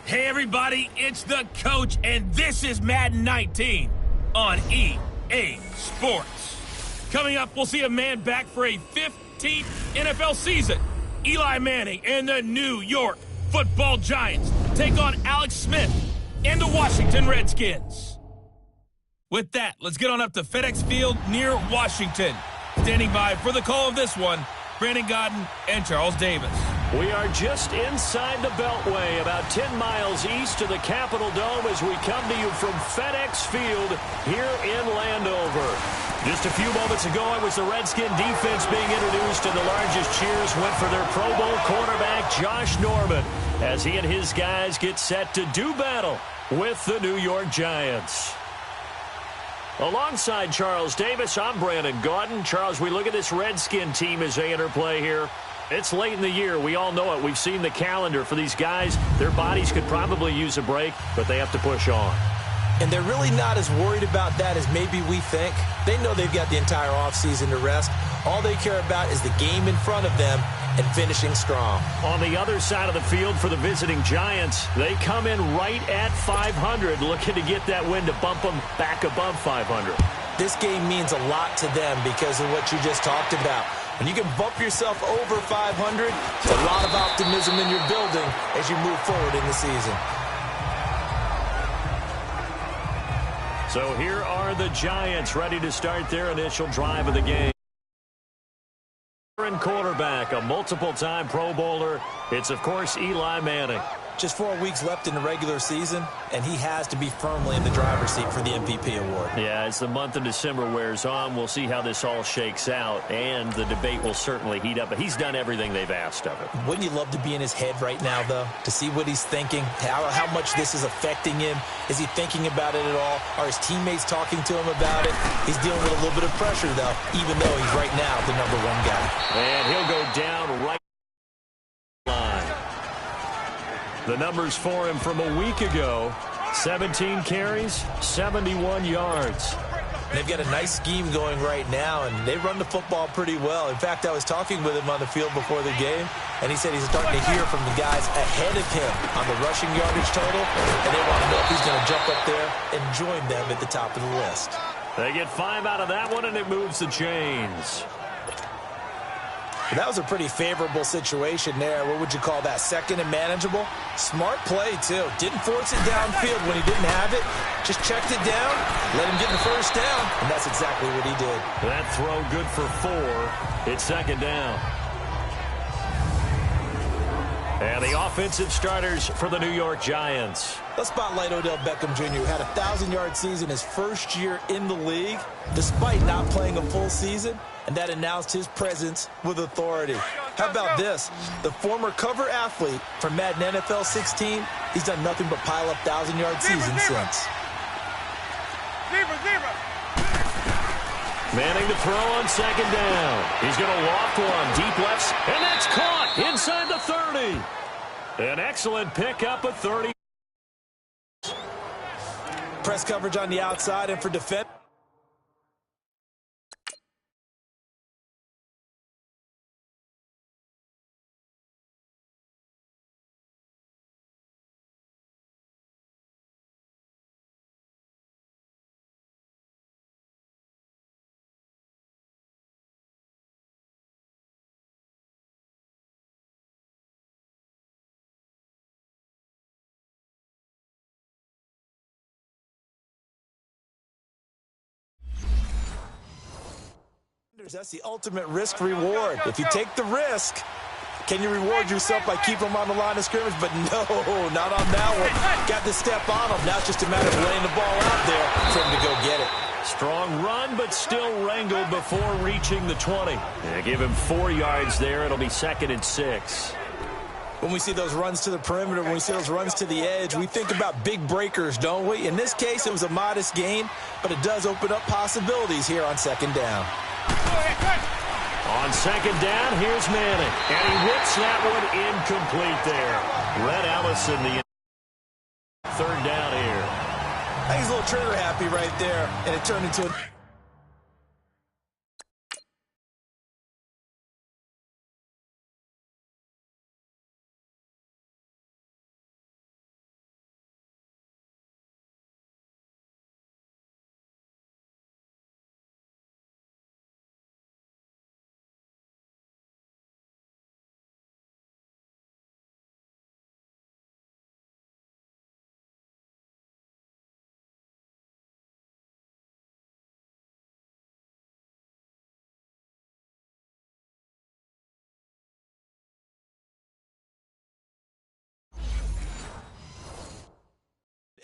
Hey everybody, it's the coach, and this is Madden 19 on EA Sports. Coming up, we'll see a man back for a 15th NFL season. Eli Manning and the New York Football Giants take on Alex Smith and the Washington Redskins. With that, let's get on up to FedEx Field near Washington. Standing by for the call of this one, Brandon Godden and Charles Davis. We are just inside the Beltway, about 10 miles east of the Capitol Dome as we come to you from FedEx Field here in Landover. Just a few moments ago, it was the Redskin defense being introduced, and the largest cheers went for their Pro Bowl cornerback, Josh Norman, as he and his guys get set to do battle with the New York Giants. Alongside Charles Davis, I'm Brandon Gaudin. Charles, we look at this Redskin team as they interplay here. It's late in the year. We all know it. We've seen the calendar for these guys. Their bodies could probably use a break, but they have to push on. And they're really not as worried about that as maybe we think. They know they've got the entire offseason to rest. All they care about is the game in front of them and finishing strong. On the other side of the field for the visiting Giants, they come in right at 500, looking to get that win to bump them back above 500. This game means a lot to them because of what you just talked about. When you can bump yourself over 500, it's a lot of optimism in your building as you move forward in the season. So here are the Giants ready to start their initial drive of the game. Quarterback, a multiple-time Pro Bowler. It's, of course, Eli Manning. Just 4 weeks left in the regular season, and he has to be firmly in the driver's seat for the MVP award. Yeah, as the month of December wears on, we'll see how this all shakes out, and the debate will certainly heat up. But he's done everything they've asked of him. Wouldn't you love to be in his head right now, though, to see what he's thinking, how much this is affecting him? Is he thinking about it at all? Are his teammates talking to him about it? He's dealing with a little bit of pressure, though, even though he's right now the #1 guy. And he'll go down right line. The numbers for him from a week ago: 17 carries, 71 yards. They've got a nice scheme going right now, and they run the football pretty well. In fact, I was talking with him on the field before the game, and he said he's starting to hear from the guys ahead of him on the rushing yardage total, and they want to know if he's going to jump up there and join them at the top of the list. They get 5 out of that one, and it moves the chains. That was a pretty favorable situation there. What would you call that? Second and manageable? Smart play, too. Didn't force it downfield when he didn't have it. Just checked it down, let him get the first down, and that's exactly what he did. That throw good for 4. It's second down. And the offensive starters for the New York Giants. Let's spotlight Odell Beckham Jr., who had a 1,000-yard season his first year in the league, despite not playing a full season, and that announced his presence with authority. How about this? The former cover athlete for Madden NFL 16, he's done nothing but pile up 1,000-yard seasons since. Manning to throw on second down. He's going to loft one deep left, and that's caught inside the 30. An excellent pickup at 30. press coverage on the outside, and for defense. That's the ultimate risk reward. If you take the risk, can you reward yourself by keeping them on the line of scrimmage? But no, not on that one. Got to step on them. Now it's just a matter of laying the ball out there for him to go get it. Strong run, but still wrangled before reaching the 20. Yeah, give him 4 yards there. It'll be 2nd and 6. When we see those runs to the perimeter, when we see those runs to the edge, we think about big breakers, don't we? In this case, it was a modest gain, but it does open up possibilities here on 2nd down. On 2nd down, here's Manning. And he whips that one incomplete there. Red Allison, the 3rd down here. I think he's a little trigger happy right there, and it turned into a...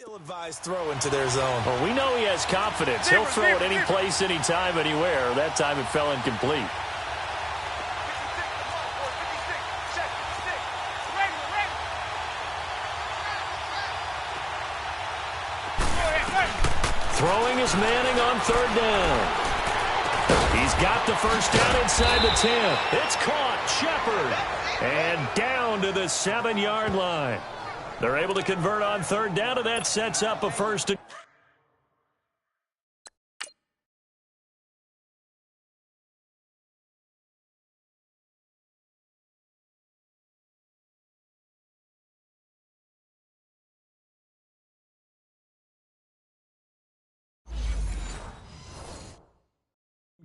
ill-advised throw into their zone. Well, we know he has confidence. He'll throw it any place, anytime, anywhere. That time it fell incomplete. Throwing is Manning on 3rd down. He's got the 1st down inside the 10. It's caught. Shepard. And down to the 7-yard line. They're able to convert on 3rd down, and that sets up a 1st and...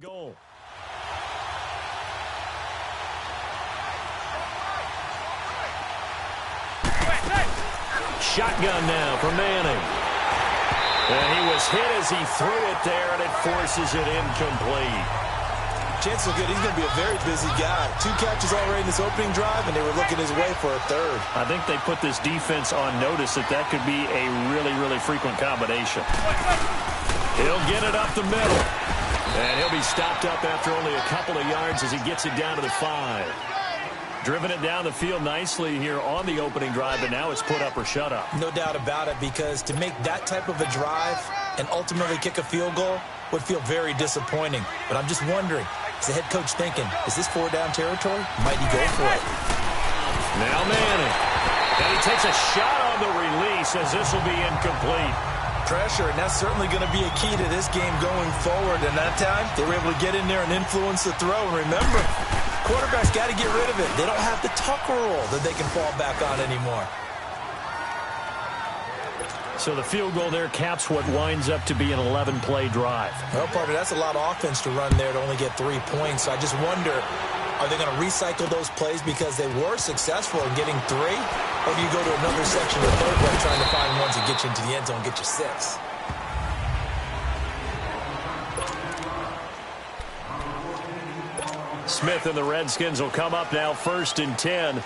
goal. Shotgun now for Manning. And he was hit as he threw it there, and it forces it incomplete. Chance is good. He's going to be a very busy guy. 2 catches already in this opening drive, and they were looking his way for a 3rd. I think they put this defense on notice that could be a really, really frequent combination. He'll get it up the middle. And he'll be stopped up after only a couple of yards as he gets it down to the 5. Driven it down the field nicely here on the opening drive, but now it's put up or shut up. No doubt about it, because to make that type of a drive and ultimately kick a field goal would feel very disappointing. But I'm just wondering, is the head coach thinking, is this 4-down territory? Might he go for it? Now Manning. And he takes a shot on the release as this will be incomplete. Pressure, and that's certainly going to be a key to this game going forward. And that time, they were able to get in there and influence the throw. And remember, quarterbacks got to get rid of it. They don't have the tuck rule that they can fall back on anymore. So the field goal there caps what winds up to be an 11-play drive. Well, partner, that's a lot of offense to run there to only get 3 points. So I just wonder, are they going to recycle those plays because they were successful in getting 3? Or do you go to another section of the third trying to find ones that get you into the end zone and get you 6? Smith and the Redskins will come up now 1st and 10.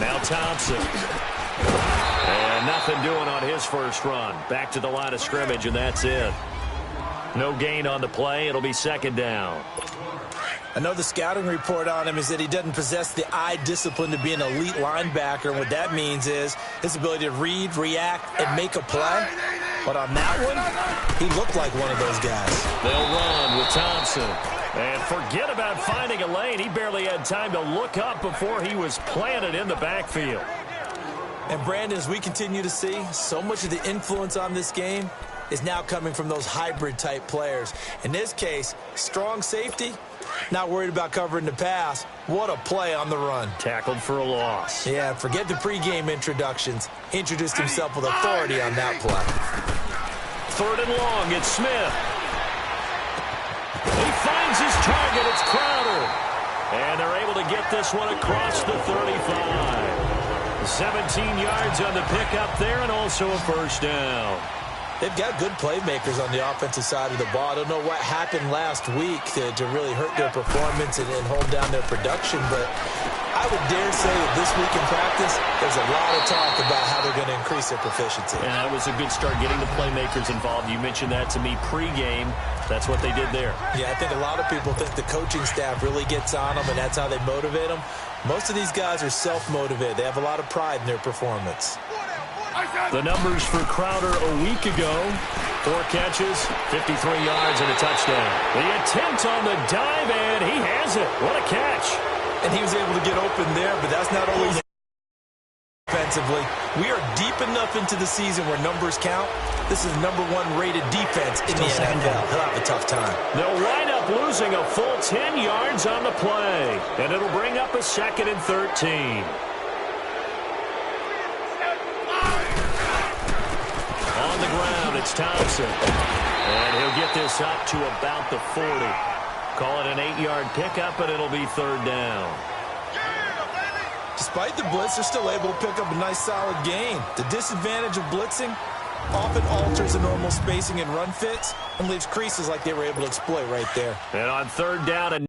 Now Thompson. And nothing doing on his first run. Back to the line of scrimmage, and that's it. No gain on the play. It'll be 2nd down. I know the scouting report on him is that he doesn't possess the eye discipline to be an elite linebacker. And what that means is his ability to read, react, and make a play. But on that one, he looked like one of those guys. They'll run with Thompson. And forget about finding a lane. He barely had time to look up before he was planted in the backfield. And Brandon, as we continue to see, so much of the influence on this game is now coming from those hybrid-type players. In this case, strong safety, not worried about covering the pass. What a play on the run. Tackled for a loss. Yeah, forget the pregame introductions. He introduced himself with authority on that play. 3rd and long, it's Smith. He finds his target, it's Crowder. And they're able to get this one across the 35. 17 yards on the pickup there, and also a first down. They've got good playmakers on the offensive side of the ball. I don't know what happened last week to really hurt their performance and hold down their production, but I would dare say that this week in practice, there's a lot of talk about how they're going to increase their proficiency. And that was a good start, getting the playmakers involved. You mentioned that to me pregame. That's what they did there. Yeah, I think a lot of people think the coaching staff really gets on them, and that's how they motivate them. Most of these guys are self-motivated. They have a lot of pride in their performance. The numbers for Crowder a week ago: 4 catches, 53 yards, and a touchdown. The attempt on the dive, and he has it. What a catch. And he was able to get open there, but that's not always defensively. We are deep enough into the season where numbers count. This is the #1 rated defense in the NFL. He'll have a tough time. They'll wind up losing a full 10 yards on the play, and it'll bring up a 2nd and 13. On the ground, it's Thompson. And he'll get this up to about the 40. Call it an 8-yard pickup, and it'll be 3rd down. Despite the blitz, they're still able to pick up a nice, solid gain. The disadvantage of blitzing often alters the normal spacing and run fits and leaves creases like they were able to exploit right there. And on 3rd down, and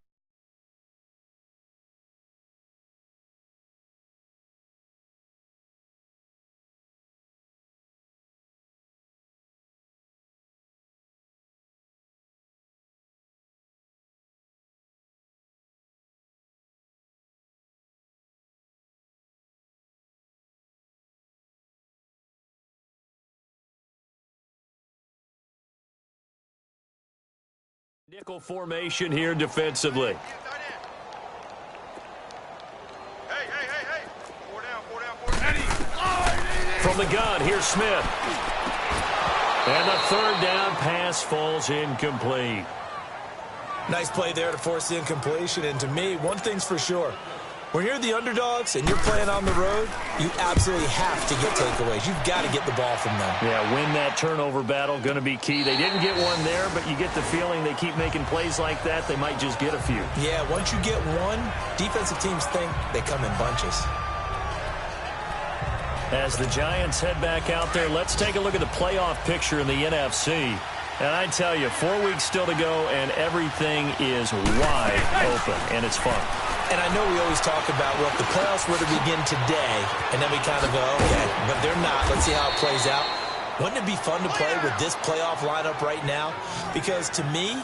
nickel formation here defensively. Hey. 4 down. From the gun, here's Smith. And the 3rd down pass falls incomplete. Nice play there to force the incompletion. And to me, one thing's for sure. When you're the underdogs and you're playing on the road, you absolutely have to get takeaways. You've got to get the ball from them. Yeah, win that turnover battle, going to be key. They didn't get one there, but you get the feeling they keep making plays like that, they might just get a few. Yeah, once you get one, defensive teams think they come in bunches. As the Giants head back out there, let's take a look at the playoff picture in the NFC. And I tell you, 4 weeks still to go, and everything is wide open, and it's fun. And I know we always talk about, well, if the playoffs were to begin today, and then we kind of go, okay, but they're not. Let's see how it plays out. Wouldn't it be fun to play with this playoff lineup right now? Because to me,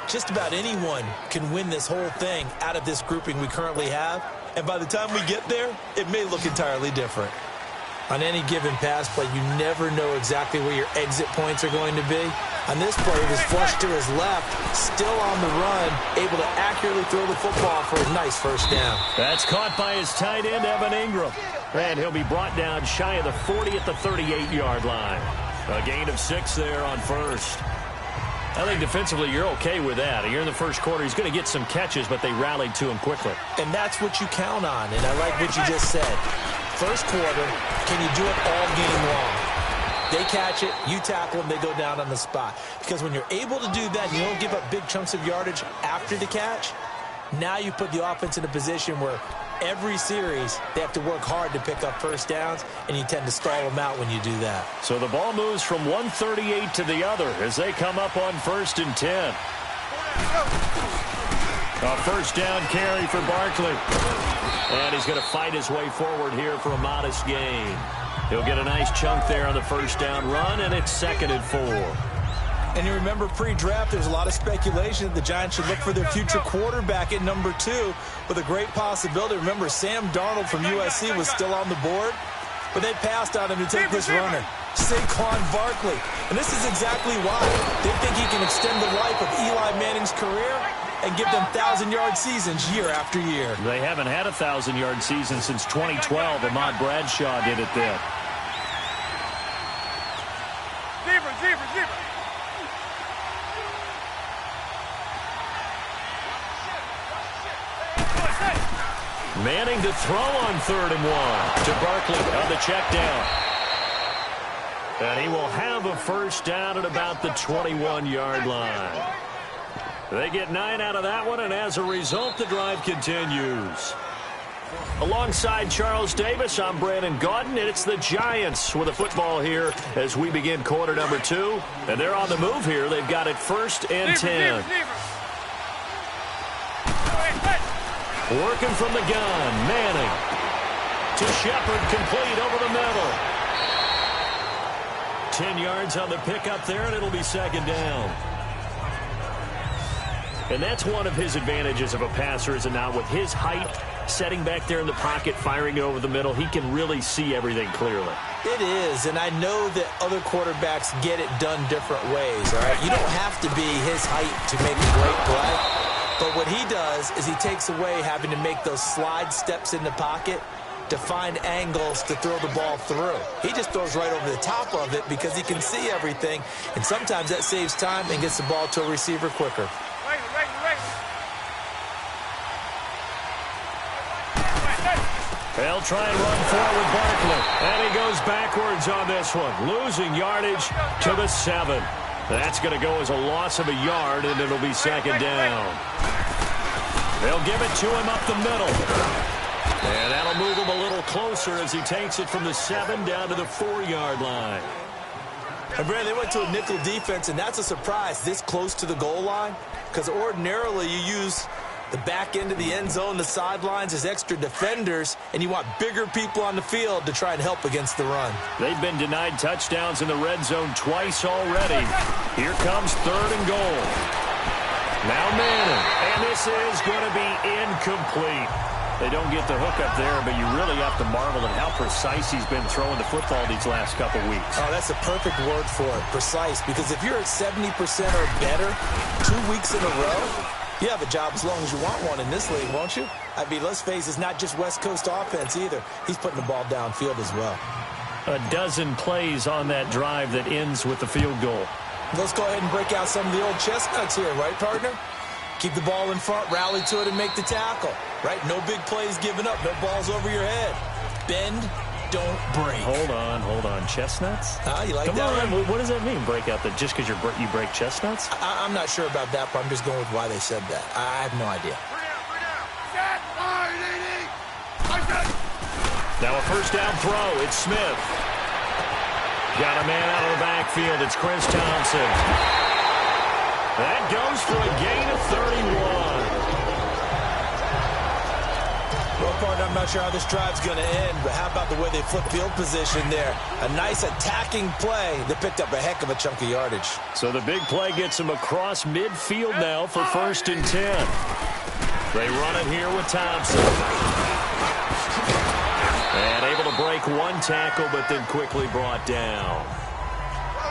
just about anyone can win this whole thing out of this grouping we currently have. And by the time we get there, it may look entirely different. On any given pass play, you never know exactly where your exit points are going to be. On this play, he was flushed to his left, still on the run, able to accurately throw the football for a nice first down. That's caught by his tight end, Evan Ingram. And he'll be brought down shy of the 40 at the 38-yard line. A gain of 6 there on first. I think defensively you're okay with that. You're in the first quarter. He's going to get some catches, but they rallied to him quickly. And that's what you count on, and I like what you just said. First quarter, can you do it all game long? They catch it, you tackle them, they go down on the spot. Because when you're able to do that, you don't give up big chunks of yardage after the catch, now you put the offense in a position where every series they have to work hard to pick up first downs, and you tend to stall them out when you do that. So the ball moves from 138 to the other as they come up on 1st and 10. A first down carry for Barkley. And he's going to fight his way forward here for a modest gain. He'll get a nice chunk there on the first down run, and it's 2nd and 4. And you remember pre-draft, there's a lot of speculation that the Giants should look for their future quarterback at number 2 with a great possibility. Remember, Sam Darnold from USC was still on the board, but they passed on him to take this runner, Saquon Barkley. And this is exactly why. They think he can extend the life of Eli Manning's career, and give them 1,000-yard seasons year after year. They haven't had a 1,000-yard season since 2012. Ahmad Bradshaw did it then. Zebra. Manning to throw on 3rd and 1 to Barkley on the check down. And he will have a first down at about the 21-yard line. They get 9 out of that one, and as a result, the drive continues. Alongside Charles Davis, I'm Brandon Gaudin, and it's the Giants with a football here as we begin quarter number 2. And they're on the move here. They've got it 1st and 10. Working from the gun, Manning to Shepard, complete over the middle. 10 yards on the pickup there, and it'll be 2nd down. And that's one of his advantages of a passer, is it not? With his height, setting back there in the pocket, firing it over the middle, he can really see everything clearly. It is, and I know that other quarterbacks get it done different ways, all right? You don't have to be his height to make a great play. But what he does is he takes away having to make those slide steps in the pocket to find angles to throw the ball through. He just throws right over the top of it because he can see everything, and sometimes that saves time and gets the ball to a receiver quicker. They'll try and run forward Barkley, and he goes backwards on this one, losing yardage to the 7. That's going to go as a loss of a yard, and it'll be 2nd down. They'll give it to him up the middle. And that'll move him a little closer as he takes it from the 7 down to the 4-yard line. And Brandon, they went to a nickel defense, and that's a surprise this close to the goal line, because ordinarily you use the back end of the end zone, the sidelines as extra defenders, and you want bigger people on the field to try and help against the run. They've been denied touchdowns in the red zone twice already. Here comes 3rd and goal. Now Manning, and this is going to be incomplete. They don't get the hook up there, but you really have to marvel at how precise he's been throwing the football these last couple weeks. Oh, that's a perfect word for it, precise, because if you're at 70% or better 2 weeks in a row, you have a job as long as you want one in this league, won't you? I mean, let's face it, it's not just West Coast offense either. He's putting the ball downfield as well. A dozen plays on that drive that ends with the field goal. Let's go ahead and break out some of the old chestnuts here, right, partner? Keep the ball in front, rally to it, and make the tackle, right? No big plays given up, no balls over your head. Bend, don't break. Hold on. Chestnuts? You like Come that on. one? What does that mean, break out? Just because you break chestnuts? I'm not sure about that, but I'm just going with why they said that. I have no idea. Now a first down throw. It's Smith. Got a man out of the backfield. It's Chris Thompson. That goes for a gain of 31. Well, partner, I'm not sure how this drive's going to end, but how about the way they flip field position there? A nice attacking play that picked up a heck of a chunk of yardage. So the big play gets him across midfield now for 1st and 10. They run it here with Thompson. And able to break one tackle, but then quickly brought down.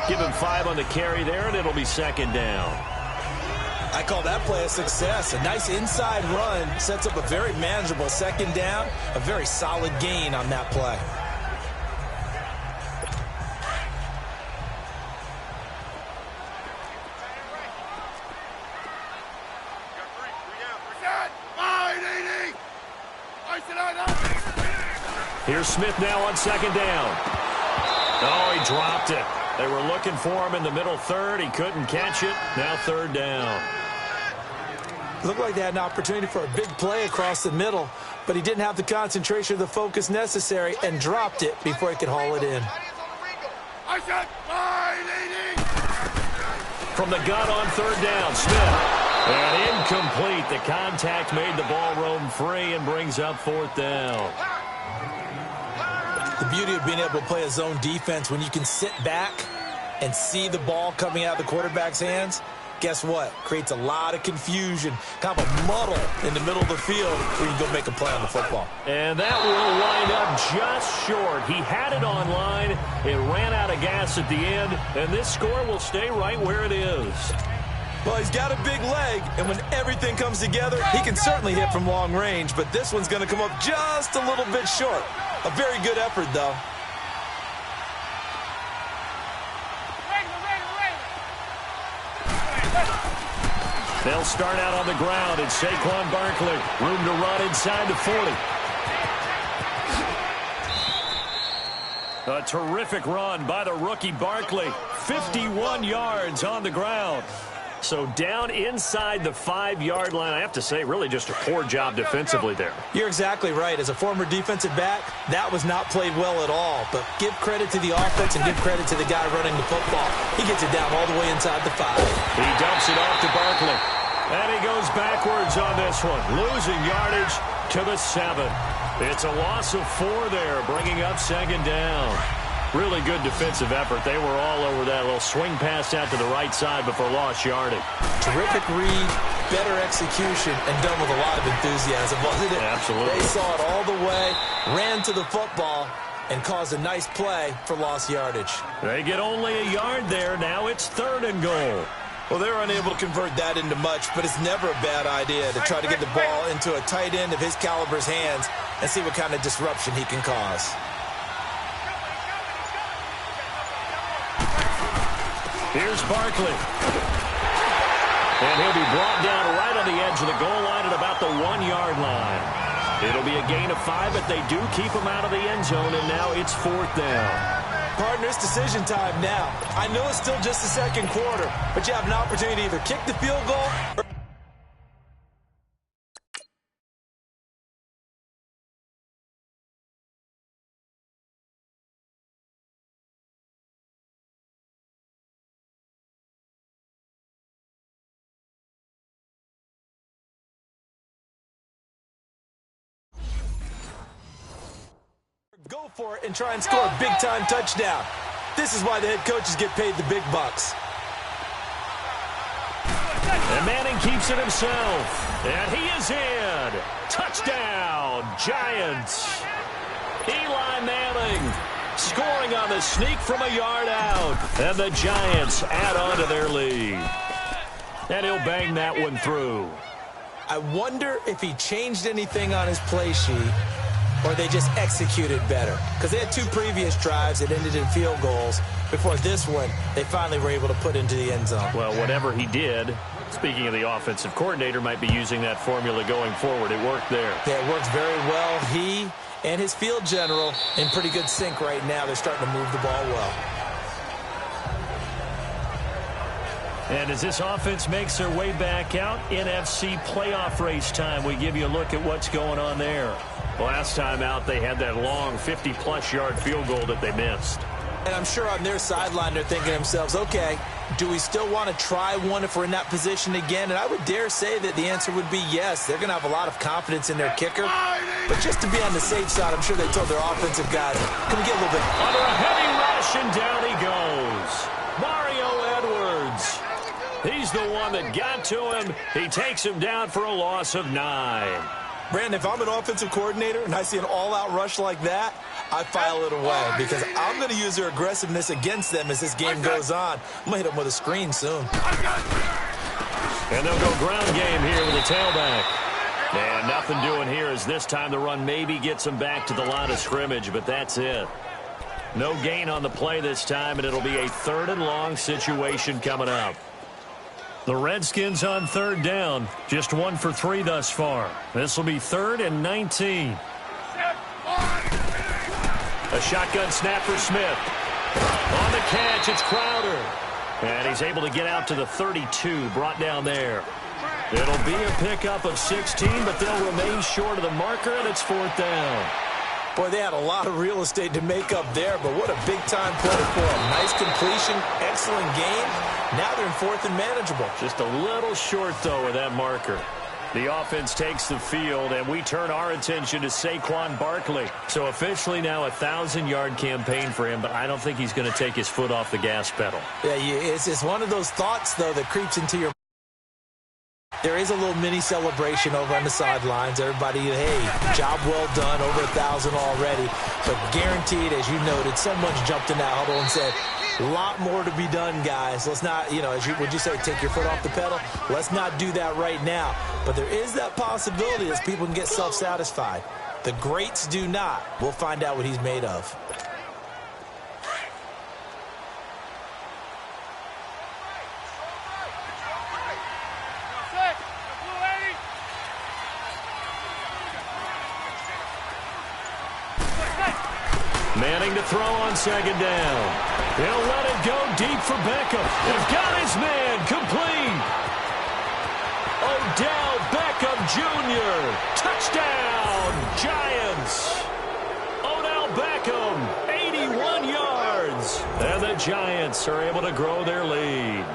Give him 5 on the carry there, and it'll be 2nd down. I call that play a success. A nice inside run sets up a very manageable 2nd down. A very solid gain on that play. Here's Smith now on 2nd down. Oh, he dropped it. They were looking for him in the middle 3rd. He couldn't catch it. Now 3rd down. Looked like they had an opportunity for a big play across the middle, but he didn't have the concentration or the focus necessary and dropped it before he could haul it in. From the gun on 3rd down, Smith. And incomplete. The contact made the ball roam free and brings up 4th down. The beauty of being able to play a zone defense when you can sit back and see the ball coming out of the quarterback's hands, guess what? Creates a lot of confusion, kind of a muddle in the middle of the field where you can go make a play on the football. And that will wind up just short. He had it on line. It ran out of gas at the end, and this score will stay right where it is. Well, he's got a big leg, and when everything comes together, he can certainly hit from long range, but this one's going to come up just a little bit short. A very good effort, though. They'll start out on the ground. It's Saquon Barkley. Room to run inside the 40. A terrific run by the rookie Barkley. 51 yards on the ground. So down inside the 5-yard line. I have to say, really just a poor job defensively there. You're exactly right. As a former defensive back, that was not played well at all. But give credit to the offense and give credit to the guy running the football. He gets it down all the way inside the 5. He dumps it off to Barkley. And he goes backwards on this one, losing yardage to the 7. It's a loss of 4 there, bringing up 2nd down. Really good defensive effort. They were all over that little swing pass out to the right side before lost yardage. Terrific read, better execution, and done with a lot of enthusiasm, wasn't it? Absolutely. They saw it all the way, ran to the football, and caused a nice play for lost yardage. They get only a yard there. Now it's 3rd and goal. Well, they're unable to convert that into much, but it's never a bad idea to try to get the ball into a tight end of his caliber's hands and see what kind of disruption he can cause. Here's Barkley. And he'll be brought down right on the edge of the goal line at about the 1-yard line. It'll be a gain of 5, but they do keep him out of the end zone, and now it's 4th down. Partner, it's decision time now. I know it's still just the 2nd quarter, but you have an opportunity to either kick the field goal or... go for it and try and score a big-time touchdown. This is why the head coaches get paid the big bucks. And Manning keeps it himself. And he is in. Touchdown, Giants. Eli Manning scoring on the sneak from a yard out. And the Giants add on to their lead. And he'll bang that one through. I wonder if he changed anything on his play sheet or they just executed better. Because they had 2 previous drives that ended in field goals. Before this one, they finally were able to put into the end zone. Well, whatever he did, speaking of the offensive coordinator, might be using that formula going forward. It worked there. Yeah, it works very well. He and his field general in pretty good sync right now. They're starting to move the ball well. And as this offense makes their way back out, NFC playoff race time, we give you a look at what's going on there. Last time out, they had that long 50-plus yard field goal that they missed. And I'm sure on their sideline, they're thinking to themselves, okay, do we still want to try one if we're in that position again? And I would dare say that the answer would be yes. They're going to have a lot of confidence in their kicker. But just to be on the safe side, I'm sure they told their offensive guys, can we get a little bit... Under a heavy rush, and down he goes. Mario Edwards. He's the one that got to him. He takes him down for a loss of 9. Brandon, if I'm an offensive coordinator and I see an all-out rush like that, I file it away because I'm going to use their aggressiveness against them as this game goes on. I'm going to hit them with a screen soon. And they'll go ground game here with a tailback. And nothing doing here as this time the run maybe gets them back to the line of scrimmage, but that's it. No gain on the play this time, and it'll be a 3rd and long situation coming up. The Redskins on 3rd down. Just 1 for 3 thus far. This will be 3rd and 19. A shotgun snap for Smith. On the catch, it's Crowder. And he's able to get out to the 32, brought down there. It'll be a pickup of 16, but they'll remain short of the marker, and it's 4th down. Boy, they had a lot of real estate to make up there, but what a big-time play for them. Nice completion, excellent game. Now they're in 4th and manageable. Just a little short, though, of that marker. The offense takes the field, and we turn our attention to Saquon Barkley. So officially now a 1,000-yard campaign for him, but I don't think he's going to take his foot off the gas pedal. Yeah, it's one of those thoughts, though, that creeps into your there is a little mini celebration over on the sidelines. Everybody, hey, job well done, over 1,000 already. But guaranteed, as you noted, someone's jumped in that huddle and said, a lot more to be done, guys. Let's not, would you say, take your foot off the pedal? Let's not do that right now. But there is that possibility as people can get self-satisfied. The greats do not. We'll find out what he's made of. Manning to throw on second down. He'll let it go deep for Beckham. They've got his man complete. Odell Beckham Jr. Touchdown, Giants. Odell Beckham, 81 yards. And the Giants are able to grow their lead.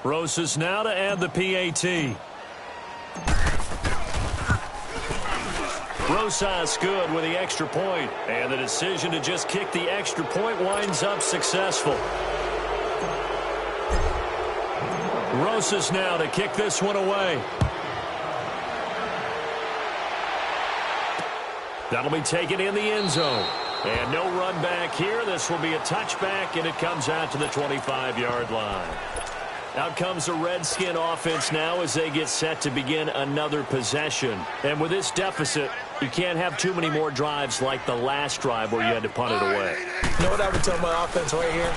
Rosas now to add the PAT. Rosas good with the extra point, and the decision to just kick the extra point winds up successful. Rosas now to kick this one away. That'll be taken in the end zone. And no run back here. This will be a touchback, and it comes out to the 25-yard line. Out comes the Redskin offense now as they get set to begin another possession. And with this deficit, you can't have too many more drives like the last drive where you had to punt it away. You know what I would tell my offense right here?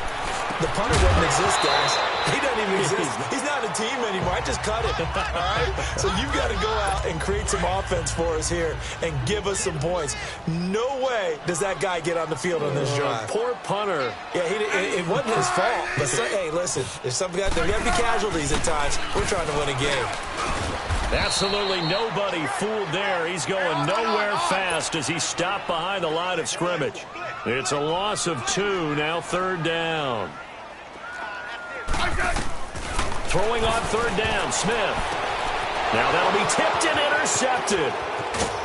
The punter doesn't exist, guys. He doesn't even exist. He's not a team anymore. I just cut it. All right? So you've got to go out and create some offense for us here and give us some points. No way does that guy get on the field on this drive. Poor punter. Yeah, it wasn't his fault. But hey, listen, there's there got to be casualties at times. We're trying to win a game. Absolutely nobody fooled there. He's going nowhere fast as he stopped behind the line of scrimmage. It's a loss of 2, now third down. Throwing on third down, Smith. Now that'll be tipped and intercepted.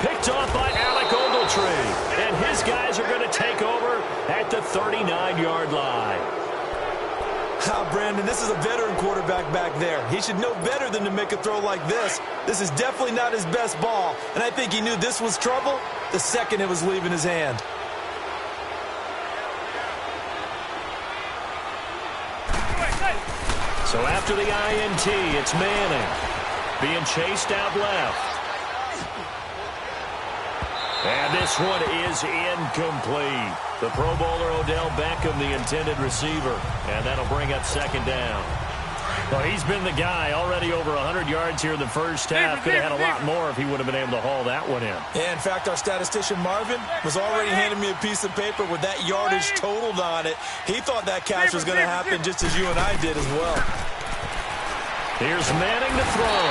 Picked off by Alec Ogletree. And his guys are going to take over at the 39-yard line. Brandon, this is a veteran quarterback back there. He should know better than to make a throw like this. This is definitely not his best ball. And I think he knew this was trouble the second it was leaving his hand. So after the INT, it's Manning being chased out left. And this one is incomplete. The Pro Bowler Odell Beckham, the intended receiver. And that'll bring up second down. Well, he's been the guy already over 100 yards here in the first half. Could have had a lot more if he would have been able to haul that one in. Yeah, in fact, our statistician Marvin was already handing me a piece of paper with that yardage totaled on it. He thought that catch was going to happen just as you and I did as well. Here's Manning to throw.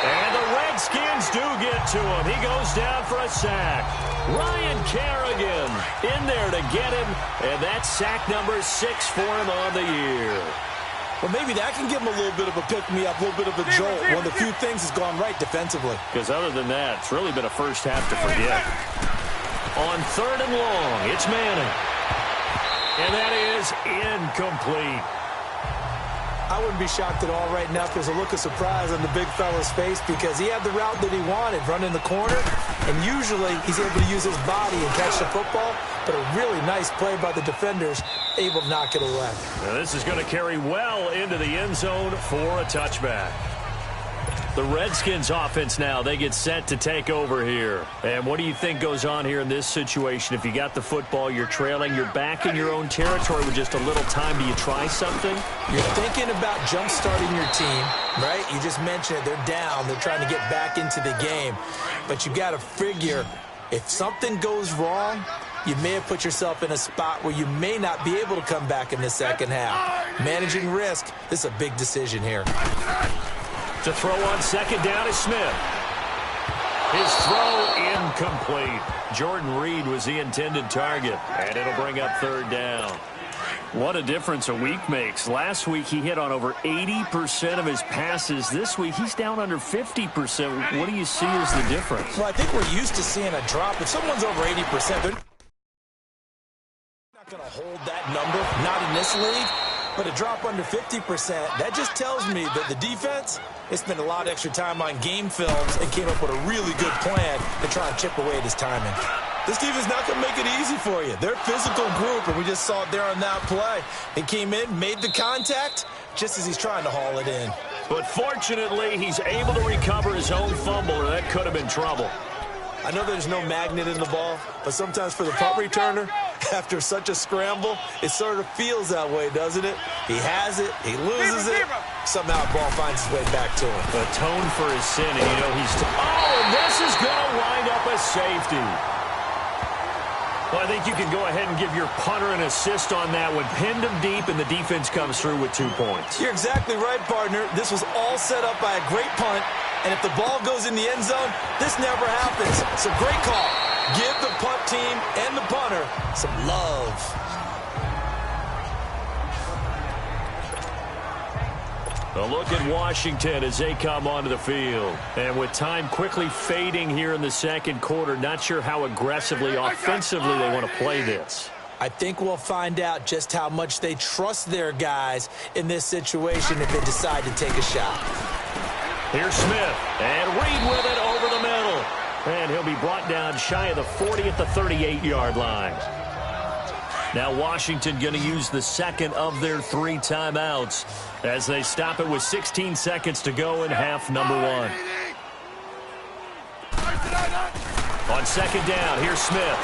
And the Redskins do get to him. He goes down for a sack. Ryan Kerrigan in there to get him. And that's sack number 6 for him on the year. Well, maybe that can give him a little bit of a pick-me-up, a little bit of a jolt. One of the few things has gone right defensively. Because other than that, it's really been a first half to forget. On third and long, it's Manning. And that is incomplete. I wouldn't be shocked at all right now if there's a look of surprise on the big fella's face because he had the route that he wanted, running the corner, and usually he's able to use his body and catch the football, but a really nice play by the defenders, able to knock it away. Now this is going to carry well into the end zone for a touchback. The Redskins offense now, they get set to take over here. And what do you think goes on here in this situation? If you got the football, you're trailing, you're back in your own territory with just a little time. Do you try something? You're thinking about jump-starting your team, right? You just mentioned it. They're down. They're trying to get back into the game. But you got to figure if something goes wrong, you may have put yourself in a spot where you may not be able to come back in the second half. Managing risk, this is a big decision here. To throw on second down is Smith. His throw incomplete. Jordan Reed was the intended target, and it'll bring up third down. What a difference a week makes. Last week he hit on over 80% of his passes. This week he's down under 50%. What do you see as the difference? Well, I think we're used to seeing a drop. If someone's over 80%, they're not going to hold that number, not in this league. But a drop under 50%, that just tells me that the defense, they spent a lot of extra time on game films and came up with a really good plan to try and chip away at his timing. This defense not going to make it easy for you. They're a physical group, and we just saw it there on that play. He came in, made the contact, just as he's trying to haul it in. But fortunately, he's able to recover his own fumble, or that could have been trouble. I know there's no magnet in the ball, but sometimes for the punt returner, after such a scramble, it sort of feels that way, doesn't it? He has it, he loses it, somehow the ball finds its way back to him. Atone for his sin, and you know he's... Oh, and this is going to wind up a safety. Well, I think you can go ahead and give your punter an assist on that one. Pinned him deep, and the defense comes through with 2 points. You're exactly right, partner. This was all set up by a great punt, and if the ball goes in the end zone, this never happens. So great call. Give the punt team and the punter some love. A look at Washington as they come onto the field. And with time quickly fading here in the second quarter, not sure how aggressively, offensively they want to play this. I think we'll find out just how much they trust their guys in this situation if they decide to take a shot. Here's Smith, and Reed with it over the middle. And he'll be brought down shy of the 40 at the 38-yard line. Now Washington going to use the second of their 3 timeouts as they stop it with 16 seconds to go in half number 1. On second down, here's Smith.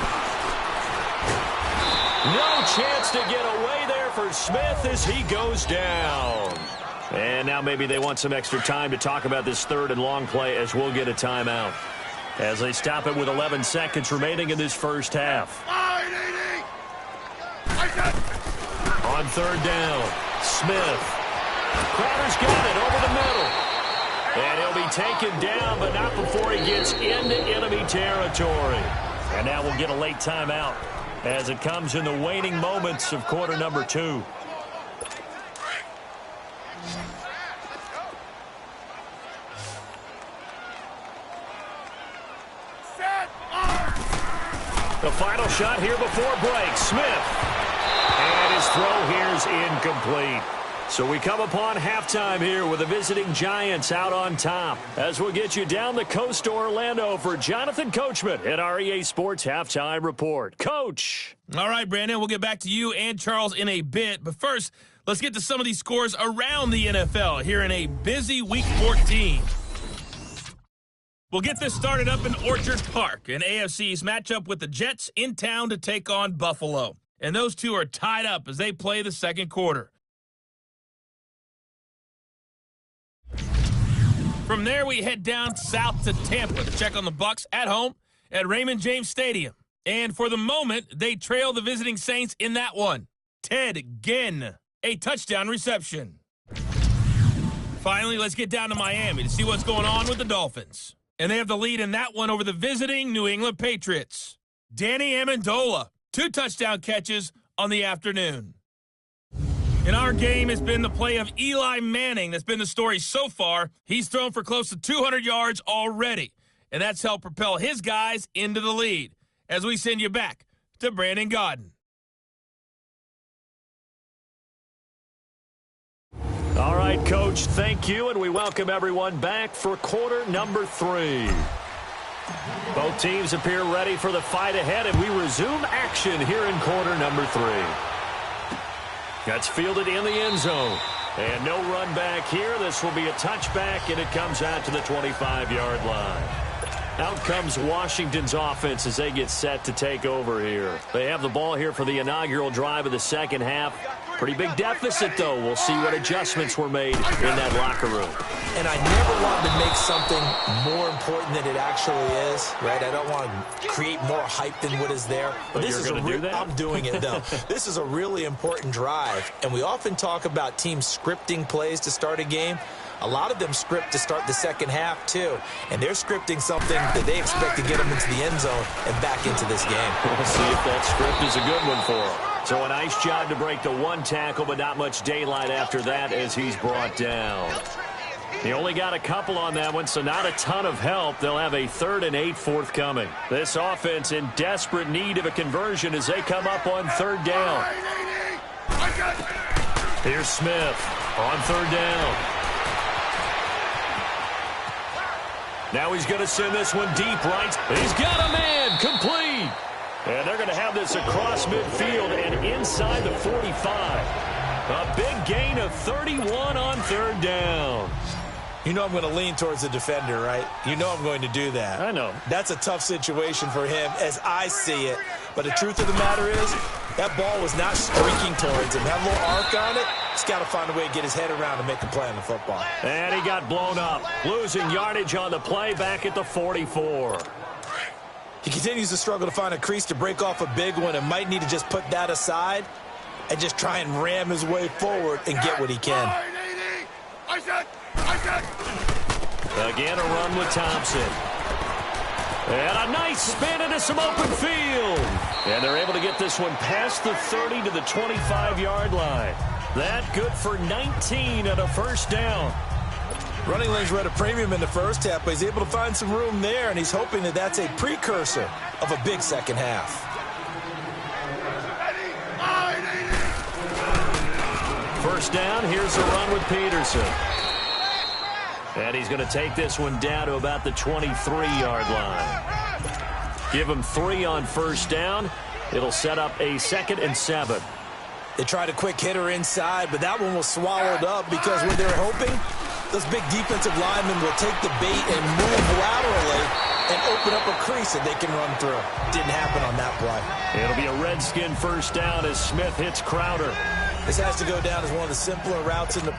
No chance to get away there for Smith as he goes down. And now maybe they want some extra time to talk about this third and long play as we'll get a timeout. As they stop it with 11 seconds remaining in this first half. On third down, Smith. Crowder's got it over the middle. And he'll be taken down, but not before he gets into enemy territory. And now we'll get a late timeout as it comes in the waning moments of quarter number 2. The final shot here before break. Smith. And his throw here's incomplete. So we come upon halftime here with the visiting Giants out on top. As we'll get you down the coast to Orlando for Jonathan Coachman at our EA Sports Halftime Report. Coach. All right, Brandon, we'll get back to you and Charles in a bit. But first, let's get to some of these scores around the NFL here in a busy Week 14. We'll get this started up in Orchard Park, an AFC's matchup with the Jets in town to take on Buffalo. And those two are tied up as they play the second quarter. From there, we head down south to Tampa to check on the Bucs at home at Raymond James Stadium. And for the moment, they trail the visiting Saints in that one. Ted Ginn, a touchdown reception. Finally, let's get down to Miami to see what's going on with the Dolphins. And they have the lead in that one over the visiting New England Patriots. Danny Amendola, 2 touchdown catches on the afternoon. In our game, it's been the play of Eli Manning that's been the story so far. He's thrown for close to 200 yards already, and that's helped propel his guys into the lead. As we send you back to Brandon Gaudin. All right, Coach, thank you, and we welcome everyone back for quarter number 3. Both teams appear ready for the fight ahead, and we resume action here in quarter number 3. That's fielded in the end zone. And no run back here. This will be a touchback, and it comes out to the 25-yard line. Out comes Washington's offense as they get set to take over here. They have the ball here for the inaugural drive of the second half. Pretty big deficit, though. We'll see what adjustments were made in that locker room. And I never want to make something more important than it actually is, right? I don't want to create more hype than what is there. But this is I'm doing it, though. This is a really important drive. And we often talk about teams scripting plays to start a game. A lot of them script to start the second half, too. And they're scripting something that they expect to get them into the end zone and back into this game. We'll see if that script is a good one for them. So a nice job to break the one tackle, but not much daylight after that as he's brought down. He only got a couple on that one, so not a ton of help. They'll have a 3rd and 8 forthcoming. This offense in desperate need of a conversion as they come up on 3rd down. Here's Smith on 3rd down. Now he's going to send this one deep right. He's got a man complete. And they're going to have this across midfield and inside the 45. A big gain of 31 on 3rd down. You know I'm going to lean towards the defender, right? You know I'm going to do that. I know. That's a tough situation for him as I see it. But the truth of the matter is, that ball was not streaking towards him. That little arc on it, he's got to find a way to get his head around and make a play on the football. And he got blown up. Losing yardage on the play back at the 44. He continues to struggle to find a crease to break off a big one and might need to just put that aside and just try and ram his way forward and get what he can. Again, a run with Thompson. And a nice spin into some open field. And they're able to get this one past the 30 to the 25-yard line. That good for 19 and a 1st down. Running lanes were at a premium in the first half, but he's able to find some room there, and he's hoping that that's a precursor of a big second half. 1st down, here's a run with Peterson. And he's going to take this one down to about the 23-yard line. Give him 3 on 1st down. It'll set up a 2nd and 7. They tried a quick hitter inside, but that one was swallowed up because when they're hoping, those big defensive linemen will take the bait and move laterally and open up a crease that they can run through. Didn't happen on that play. It'll be a Redskin 1st down as Smith hits Crowder. This has to go down as one of the simpler routes in the...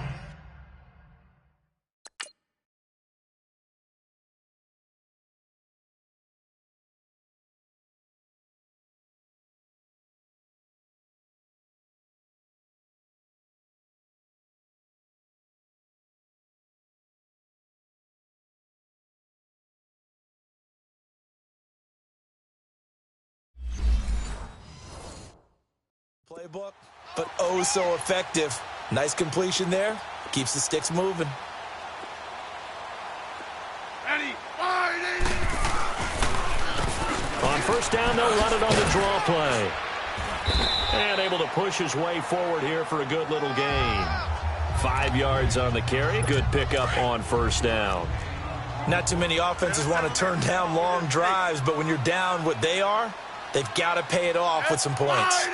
playbook, but oh so effective. Nice completion there. Keeps the sticks moving. On 1st down, they'll run it on the draw play. And able to push his way forward here for a good little gain. 5 yards on the carry. Good pickup on 1st down. Not too many offenses want to turn down long drives, but when you're down what they are, they've got to pay it off with some points.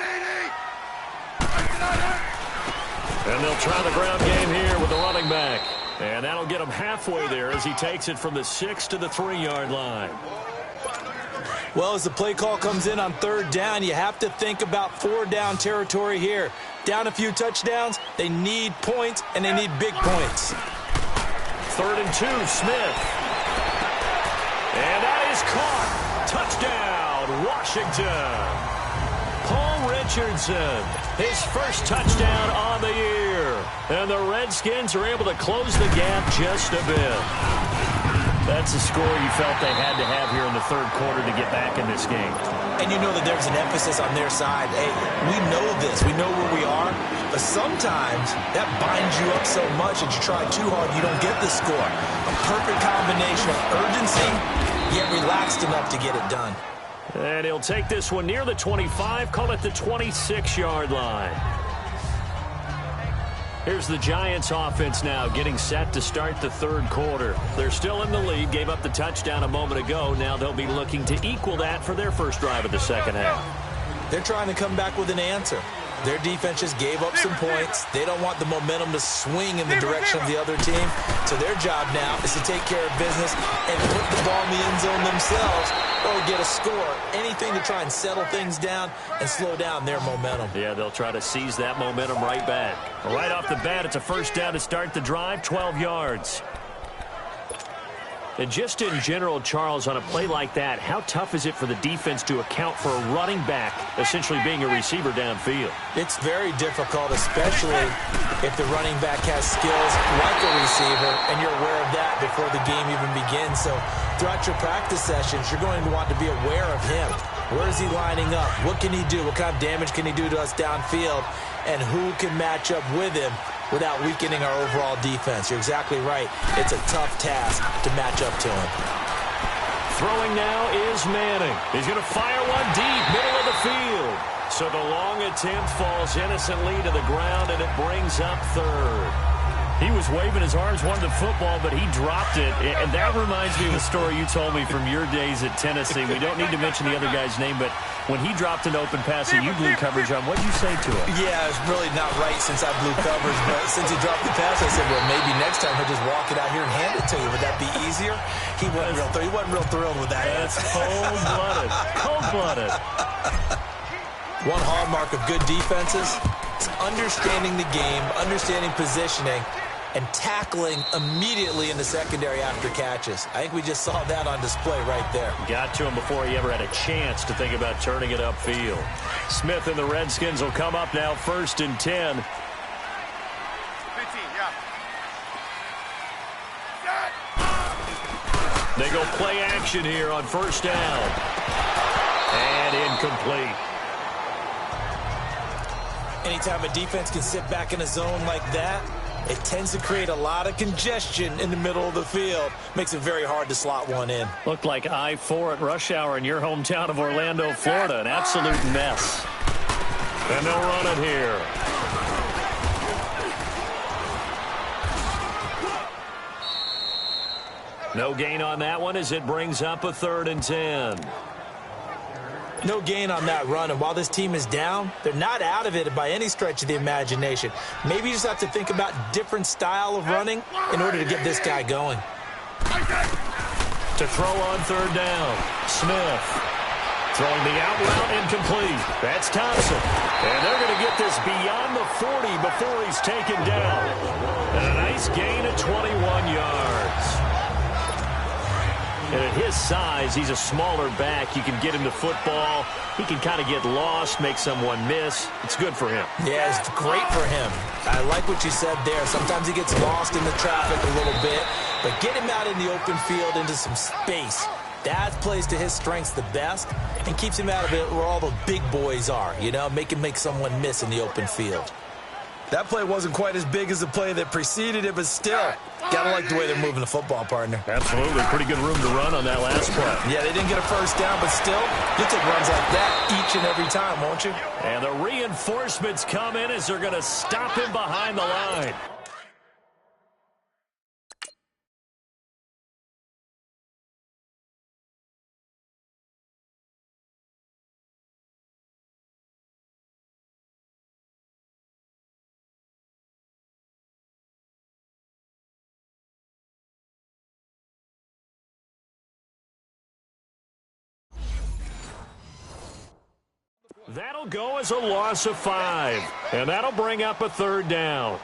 And they'll try the ground game here with the running back. And that'll get him halfway there as he takes it from the 6 to the 3-yard line. Well, as the play call comes in on 3rd down, you have to think about 4-down territory here. Down a few touchdowns, they need points, and they need big points. 3rd and 2, Smith. And that is caught. Touchdown, Washington. Paul Richardson, his 1st touchdown on the year. And the Redskins are able to close the gap just a bit. That's a score you felt they had to have here in the 3rd quarter to get back in this game. And you know that there's an emphasis on their side. Hey, we know this. We know where we are. But sometimes that binds you up so much that you try too hard, you don't get the score. A perfect combination of urgency, yet relaxed enough to get it done. And he'll take this one near the 25, call it the 26-yard line. Here's the Giants offense now getting set to start the 3rd quarter. They're still in the lead, gave up the touchdown a moment ago. Now they'll be looking to equal that for their 1st drive of the 2nd half. They're trying to come back with an answer. Their defense just gave up some points. They don't want the momentum to swing in the direction of the other team. So their job now is to take care of business and put the ball in the end zone themselves or get a score. Anything to try and settle things down and slow down their momentum. Yeah, they'll try to seize that momentum right back. Right off the bat, it's a 1st down to start the drive, 12 yards. And just in general, Charles, on a play like that, how tough is it for the defense to account for a running back essentially being a receiver downfield? It's very difficult, especially if the running back has skills like a receiver, and you're aware of that before the game even begins. So throughout your practice sessions, you're going to want to be aware of him. Where is he lining up? What can he do? What kind of damage can he do to us downfield? And who can match up with him without weakening our overall defense? You're exactly right. It's a tough task to match up to him. Throwing now is Manning. He's going to fire one deep, middle of the field. So the long attempt falls innocently to the ground, and it brings up third. He was waving his arms, wanted the football, but he dropped it. And that reminds me of a story you told me from your days at Tennessee. We don't need to mention the other guy's name, but when he dropped an open pass and you blew coverage on, what did you say to him? Yeah, it's really not right since I blew coverage, but since he dropped the pass, I said, well, maybe next time he'll just walk it out here and hand it to you. Would that be easier? He wasn't real thrilled with that. That's cold-blooded. Cold-blooded. One hallmark of good defenses is understanding the game, understanding positioning, and tackling immediately in the secondary after catches. I think we just saw that on display right there. Got to him before he ever had a chance to think about turning it upfield. Smith and the Redskins will come up now 1st and 10. 15, yeah. They go play action here on 1st down. And incomplete. Anytime a defense can sit back in a zone like that, it tends to create a lot of congestion in the middle of the field. Makes it very hard to slot one in. Looked like I-4 at rush hour in your hometown of Orlando, Florida. An absolute mess. And they'll run it here. No gain on that one as it brings up a 3rd and 10. No gain on that run, and while this team is down, they're not out of it by any stretch of the imagination. Maybe you just have to think about different style of running in order to get this guy going. To throw on 3rd down, Smith. Throwing the out route incomplete. That's Thompson. And they're going to get this beyond the 40 before he's taken down. And a nice gain of 21 yards. And at his size, he's a smaller back. You can get him to football. He can kind of get lost, make someone miss. It's good for him. Yeah, it's great for him. I like what you said there. Sometimes he gets lost in the traffic a little bit, but get him out in the open field into some space. That plays to his strengths the best and keeps him out of it where all the big boys are, you know, make someone miss in the open field. That play wasn't quite as big as the play that preceded it, but still, gotta like the way they're moving the football, partner. Absolutely. Pretty good room to run on that last play. Yeah, they didn't get a 1st down, but still, you'll take runs like that each and every time, won't you? And the reinforcements come in as they're going to stop him behind the line. That'll go as a loss of 5, and that'll bring up a 3rd down.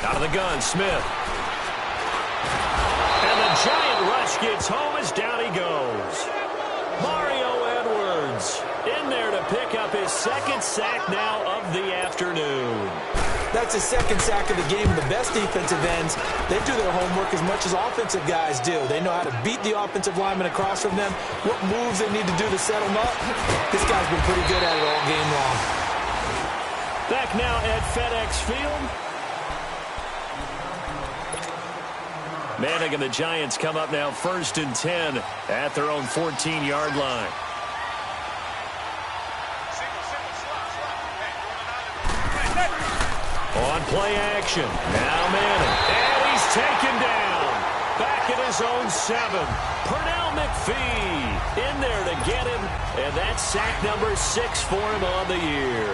Out of the gun, Smith. And the giant rush gets home as down he goes. Mario Edwards in there to pick up his 2nd sack now of the afternoon. That's his 2nd sack of the game. The best defensive ends, they do their homework as much as offensive guys do. They know how to beat the offensive lineman across from them, what moves they need to do to set them up. This guy's been pretty good at it all game long. Back now at FedEx Field. Manning and the Giants come up now 1st and 10 at their own 14-yard line. On play action. Now Manning. And he's taken down. Back at his own 7. Pernell McPhee in there to get him. And that's sack number 6 for him on the year.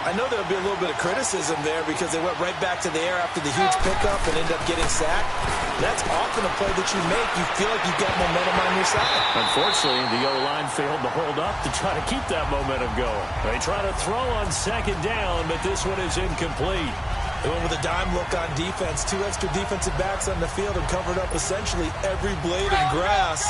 I know there'll be a little bit of criticism there because they went right back to the air after the huge pickup and ended up getting sacked. That's often a play that you make. You feel like you've got momentum on your side. Unfortunately, the O-line failed to hold up to try to keep that momentum going. They try to throw on second down, but this one is incomplete. They went with a dime look on defense. 2 extra defensive backs on the field and covered up essentially every blade of grass.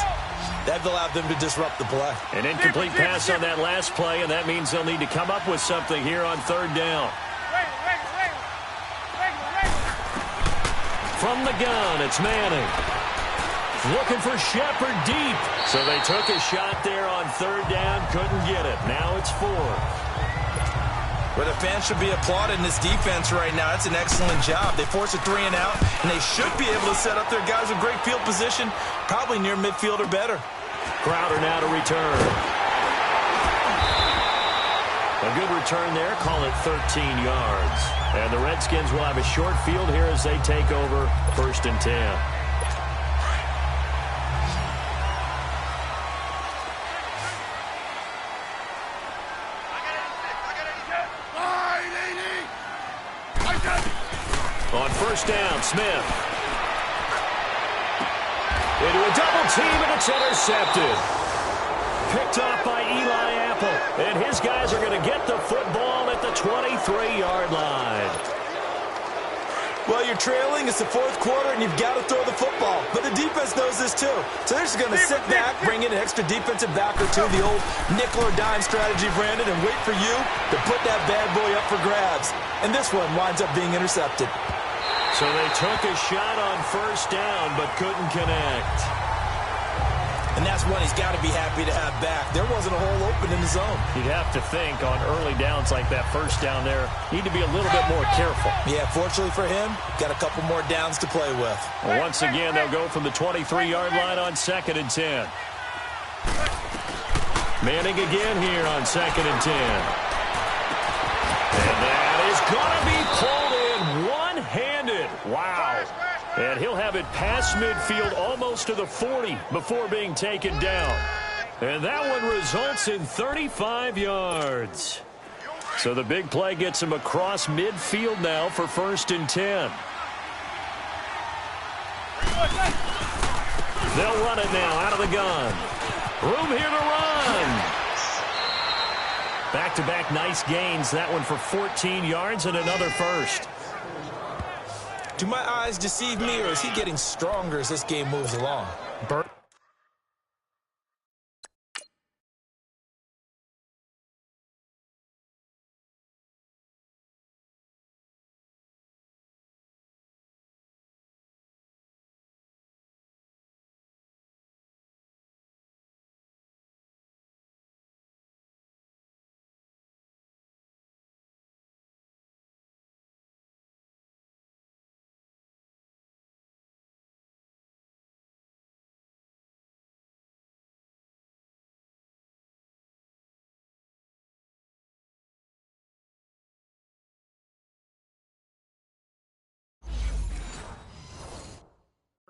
That allowed them to disrupt the play. An incomplete pass on that last play, and that means they'll need to come up with something here on third down. From the gun, it's Manning. Looking for Shepard deep. So they took a shot there on third down, couldn't get it. Now it's 4. Well, the fans should be applauding this defense right now. That's an excellent job. They force a 3 and out, and they should be able to set up their guys with great field position, probably near midfield or better. Crowder now to return. A good return there. Call it 13 yards. And the Redskins will have a short field here as they take over 1st and 10. On 1st down, Smith. Into a double team, and it's intercepted. Picked off by Eli Apple. And his guys are going to get the football at the 23-yard line. Well, you're trailing. It's the 4th quarter, and you've got to throw the football. But the defense knows this, too. So they're just going to sit back, bring in an extra defensive back or two, the old nickel or dime strategy, Brandon, and wait for you to put that bad boy up for grabs. And this one winds up being intercepted. So they took a shot on 1st down, but couldn't connect. And that's one he's got to be happy to have back. There wasn't a hole open in the zone. You'd have to think on early downs like that 1st down there, need to be a little bit more careful. Yeah, fortunately for him, got a couple more downs to play with. Well, once again, they'll go from the 23-yard line on 2nd and 10. Manning again here on 2nd and 10. And that is going to be pulled in one-handed. Wow. And he'll have it past midfield almost to the 40 before being taken down. And that one results in 35 yards. So the big play gets him across midfield now for 1st and 10. They'll run it now out of the gun. Room here to run. Back-to-back nice gains. That one for 14 yards and another first. Do my eyes deceive me, or is he getting stronger as this game moves along?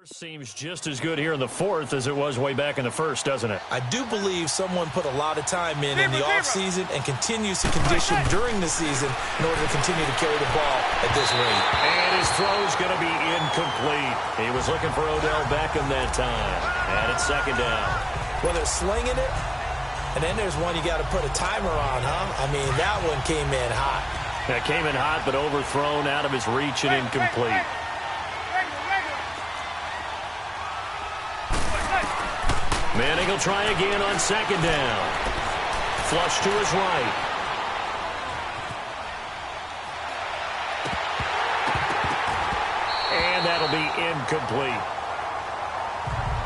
Seems just as good here in the 4th as it was way back in the 1st, doesn't it? I do believe someone put a lot of time in the offseason and continues to condition during the season in order to continue to carry the ball at this rate. And his throw's going to be incomplete. He was looking for Odell Beckham that time. And it's 2nd down. Well, they're slinging it, and then there's one you got to put a timer on, huh? I mean, that one came in hot. That came in hot, but overthrown, out of his reach, and incomplete. Manning will try again on 2nd down. Flush to his right. And that'll be incomplete.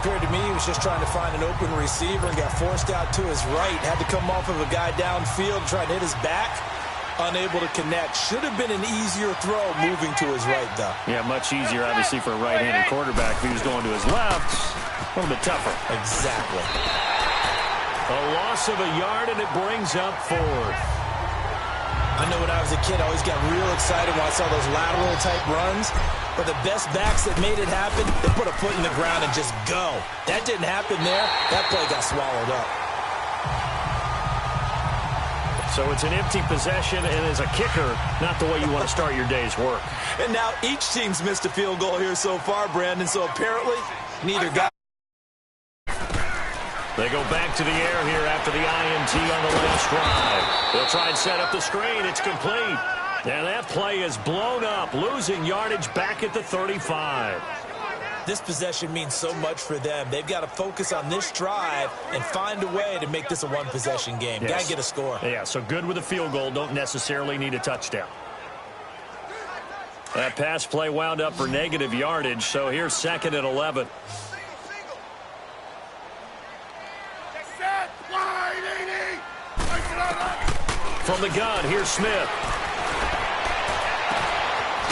Appeared to me he was just trying to find an open receiver and got forced out to his right. Had to come off of a guy downfield, trying to hit his back. Unable to connect. Should have been an easier throw moving to his right, though. Yeah, much easier, obviously, for a right-handed quarterback. If he was going to his left, a little bit tougher. Exactly. A loss of a yard, and it brings up 4th. I know when I was a kid, I always got real excited when I saw those lateral-type runs. But the best backs that made it happen, they put a foot in the ground and just go. That didn't happen there. That play got swallowed up. So it's an empty possession, and as a kicker, not the way you want to start your day's work. And now each team's missed a field goal here so far, Brandon, so apparently neither guy. They go back to the air here after the INT on the last drive. They'll try and set up the screen. It's complete. And that play is blown up, losing yardage back at the 35. This possession means so much for them. They've got to focus on this drive and find a way to make this a one-possession game. Yes. Got to get a score. Yeah, so good with a field goal. Don't necessarily need a touchdown. That pass play wound up for negative yardage, so here's 2nd and 11. From the gun, here's Smith.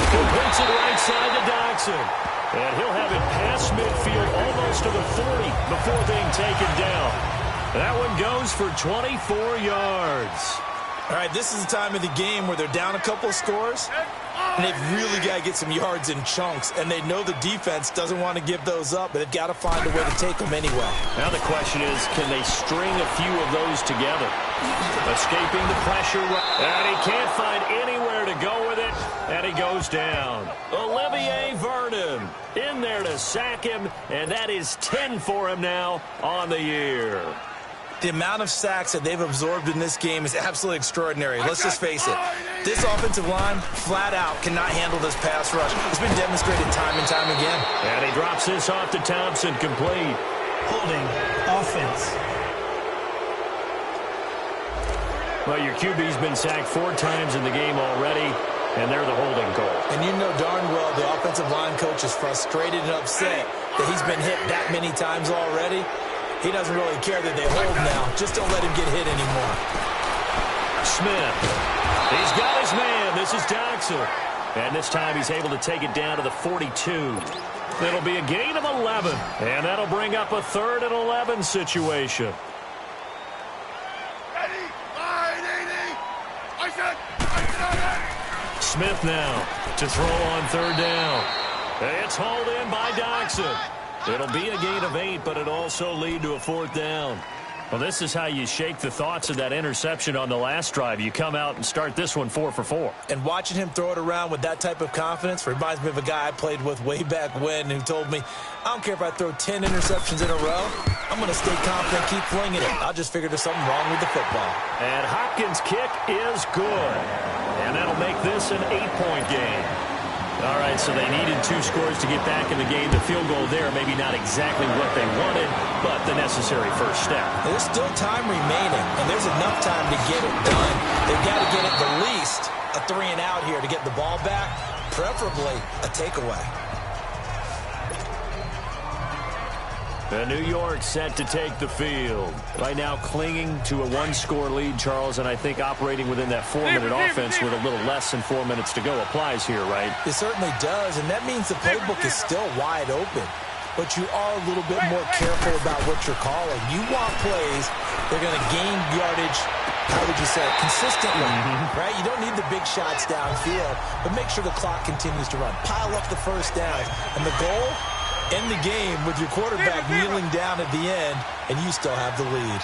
Completes it right side to Dodson. And he'll have it past midfield almost to the 40 before being taken down. That one goes for 24 yards. All right, this is the time of the game where they're down a couple of scores, and they've really got to get some yards in chunks, and they know the defense doesn't want to give those up, but they've got to find a way to take them anyway. Now the question is, can they string a few of those together? Escaping the pressure, and he can't find anywhere to go with it, and he goes down. Olivier Vernon in there to sack him, and that is 10 for him now on the year. The amount of sacks that they've absorbed in this game is absolutely extraordinary. Let's just face it. This offensive line, flat out, cannot handle this pass rush. It's been demonstrated time and time again. And he drops this off to Thompson, complete. Holding offense. Well, your QB's been sacked 4 times in the game already, and they're the holding call. And you know darn well the offensive line coach is frustrated and upset that he's been hit that many times already. He doesn't really care that they hold now. Just don't let him get hit anymore. Smith. He's got his man. This is Dodson. And this time he's able to take it down to the 42. It'll be a gain of 11. And that'll bring up a 3rd and 11 situation. Smith now to throw on 3rd down. It's hauled in by Dodson. It'll be a gain of 8, but it'll also lead to a 4th down. Well, this is how you shake the thoughts of that interception on the last drive. You come out and start this one 4 for 4. And watching him throw it around with that type of confidence reminds me of a guy I played with way back when who told me, I don't care if I throw 10 interceptions in a row. I'm going to stay confident, keep flinging it. I'll just figure there's something wrong with the football. And Hopkins' kick is good. And that'll make this an 8-point game. All right, so they needed 2 scores to get back in the game. The field goal there, maybe not exactly what they wanted, but the necessary first step. There's still time remaining, and there's enough time to get it done. They've got to get at the least a 3-and-out here to get the ball back, preferably a takeaway. And New York set to take the field. Right now clinging to a 1-score lead, Charles, and I think operating within that 4-minute offense with a little less than 4 minutes to go applies here, right? It certainly does, and that means the playbook is still wide open. But you are a little bit more careful about what you're calling. You want plays that are going to gain yardage, how would you say, consistently, right? You don't need the big shots downfield, but make sure the clock continues to run. Pile up the first downs, and the goal, end the game with your quarterback kneeling down at the end, and you still have the lead.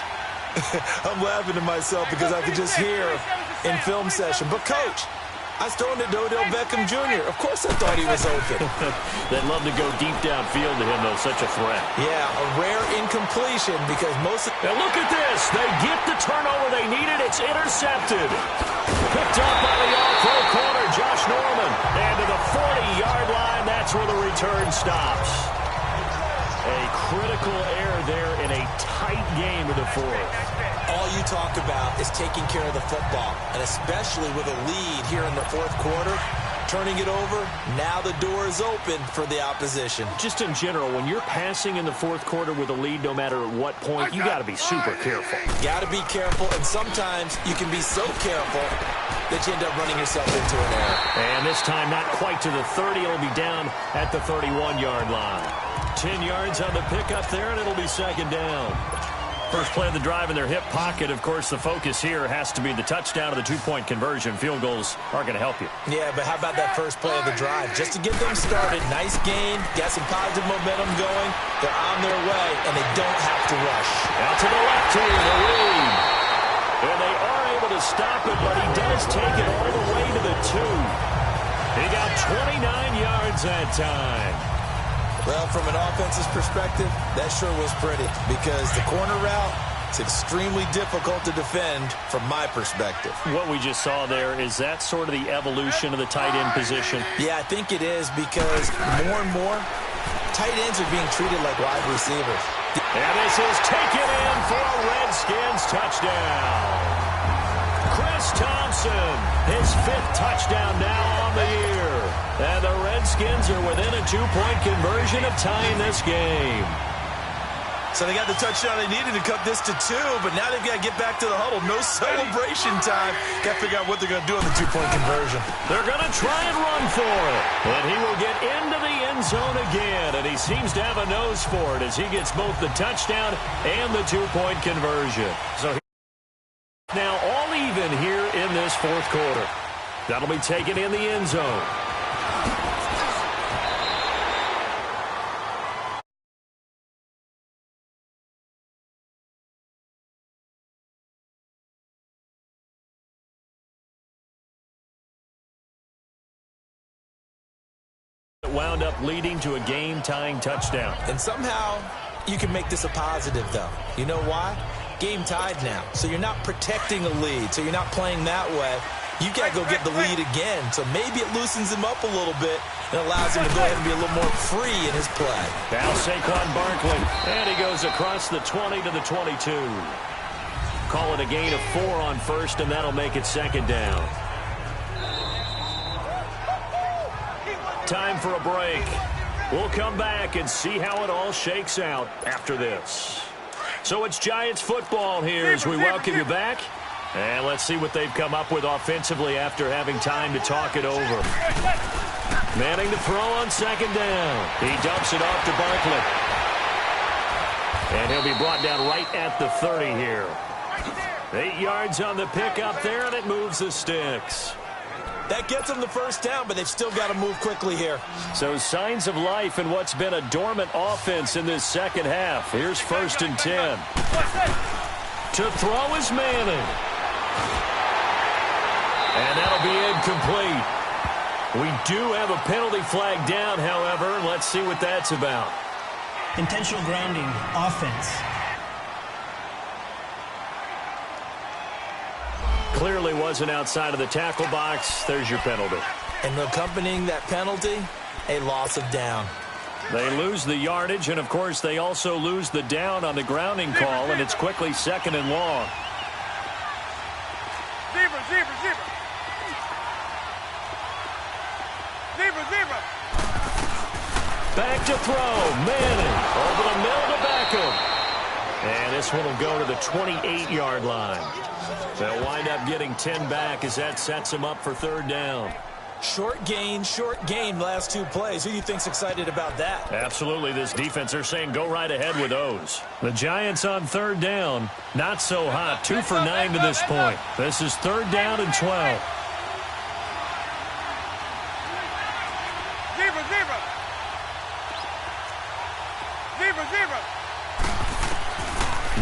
I'm laughing to myself because I could just hear in film session, but coach, I was throwing it to Odell Beckham Jr. Of course I thought he was open. They'd love to go deep downfield to him, though, such a threat. Yeah, a rare incompletion because most of... And look at this. They get the turnover they needed. It's intercepted. Picked up by the all-pro corner, Josh Norman. And to the 40-yard line, that's where the return stops. A critical error there in a tight game of the 4th. All you talk about is taking care of the football, and especially with a lead here in the 4th quarter, turning it over, now the door is open for the opposition. Just in general, when you're passing in the 4th quarter with a lead, no matter at what point, you got to be super careful. Got to be careful, and sometimes you can be so careful that you end up running yourself into an error. And this time, not quite to the 30. It'll be down at the 31-yard line. 10 yards on the pickup there, and it'll be 2nd down. First play of the drive in their hip pocket. Of course, the focus here has to be the touchdown of the 2-point conversion. Field goals aren't going to help you. Yeah, but how about that first play of the drive? Just to get them started, nice gain, got some positive momentum going. They're on their way, and they don't have to rush. Out to the left here, the lead. And they are able to stop it, but he does take it all the way to the 2. He got 29 yards that time. Well, from an offensive perspective, that sure was pretty because the corner route, it's extremely difficult to defend from my perspective. What we just saw there, is that sort of the evolution of the tight end position? Yeah, I think it is because more and more, tight ends are being treated like wide receivers. And this is taken in for a Redskins touchdown. Chris Thompson, his 5th touchdown now on the year. And the Redskins are within a 2-point conversion of tying this game. So they got the touchdown they needed to cut this to 2, but now they've got to get back to the huddle. No celebration time. Got to figure out what they're going to do on the 2-point conversion. They're going to try and run for it. And he will get into the end zone again, and he seems to have a nose for it as he gets both the touchdown and the 2-point conversion. So now all even here in this 4th quarter. That'll be taken in the end zone. Wound up leading to a game-tying touchdown. And somehow you can make this a positive, though. You know why? Game tied now. So you're not protecting a lead. So you're not playing that way. You got to go get the lead again. So maybe it loosens him up a little bit and allows him to go ahead and be a little more free in his play. Now Saquon Barkley. And he goes across the 20 to the 22. Call it a gain of 4 on first, and that'll make it 2nd down. Time for a break. We'll come back and see how it all shakes out after this. So it's Giants football here as we welcome you back. And let's see what they've come up with offensively after having time to talk it over. Manning to throw on 2nd down. He dumps it off to Barkley. And he'll be brought down right at the 30 here. 8 yards on the pickup there, and it moves the sticks. That gets them the first down, but they've still got to move quickly here. So signs of life in what's been a dormant offense in this second half. Here's 1st and 10. To throw is Manning. And that'll be incomplete. We do have a penalty flag down, however. Let's see what that's about. Intentional grounding, offense. Clearly wasn't outside of the tackle box. There's your penalty. And accompanying that penalty, a loss of down. They lose the yardage, and, of course, they also lose the down on the grounding call, and it's quickly 2nd and long. Back to throw. Manning over the middle to Beckham. And this one will go to the 28-yard line. They'll wind up getting 10 back as that sets them up for 3rd down. Short gain, last 2 plays. Who do you think's excited about that? Absolutely. This defense, they're saying go right ahead with those. The Giants on 3rd down, not so hot. 2 for 9 to this point. This is 3rd down and 12.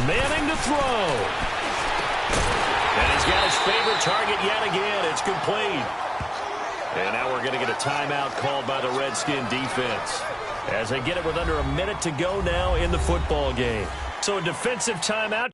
Manning to throw. And he's got his favorite target yet again. It's complete. And now we're going to get a timeout called by the Redskin defense as they get it with under a minute to go now in the football game. So a defensive timeout.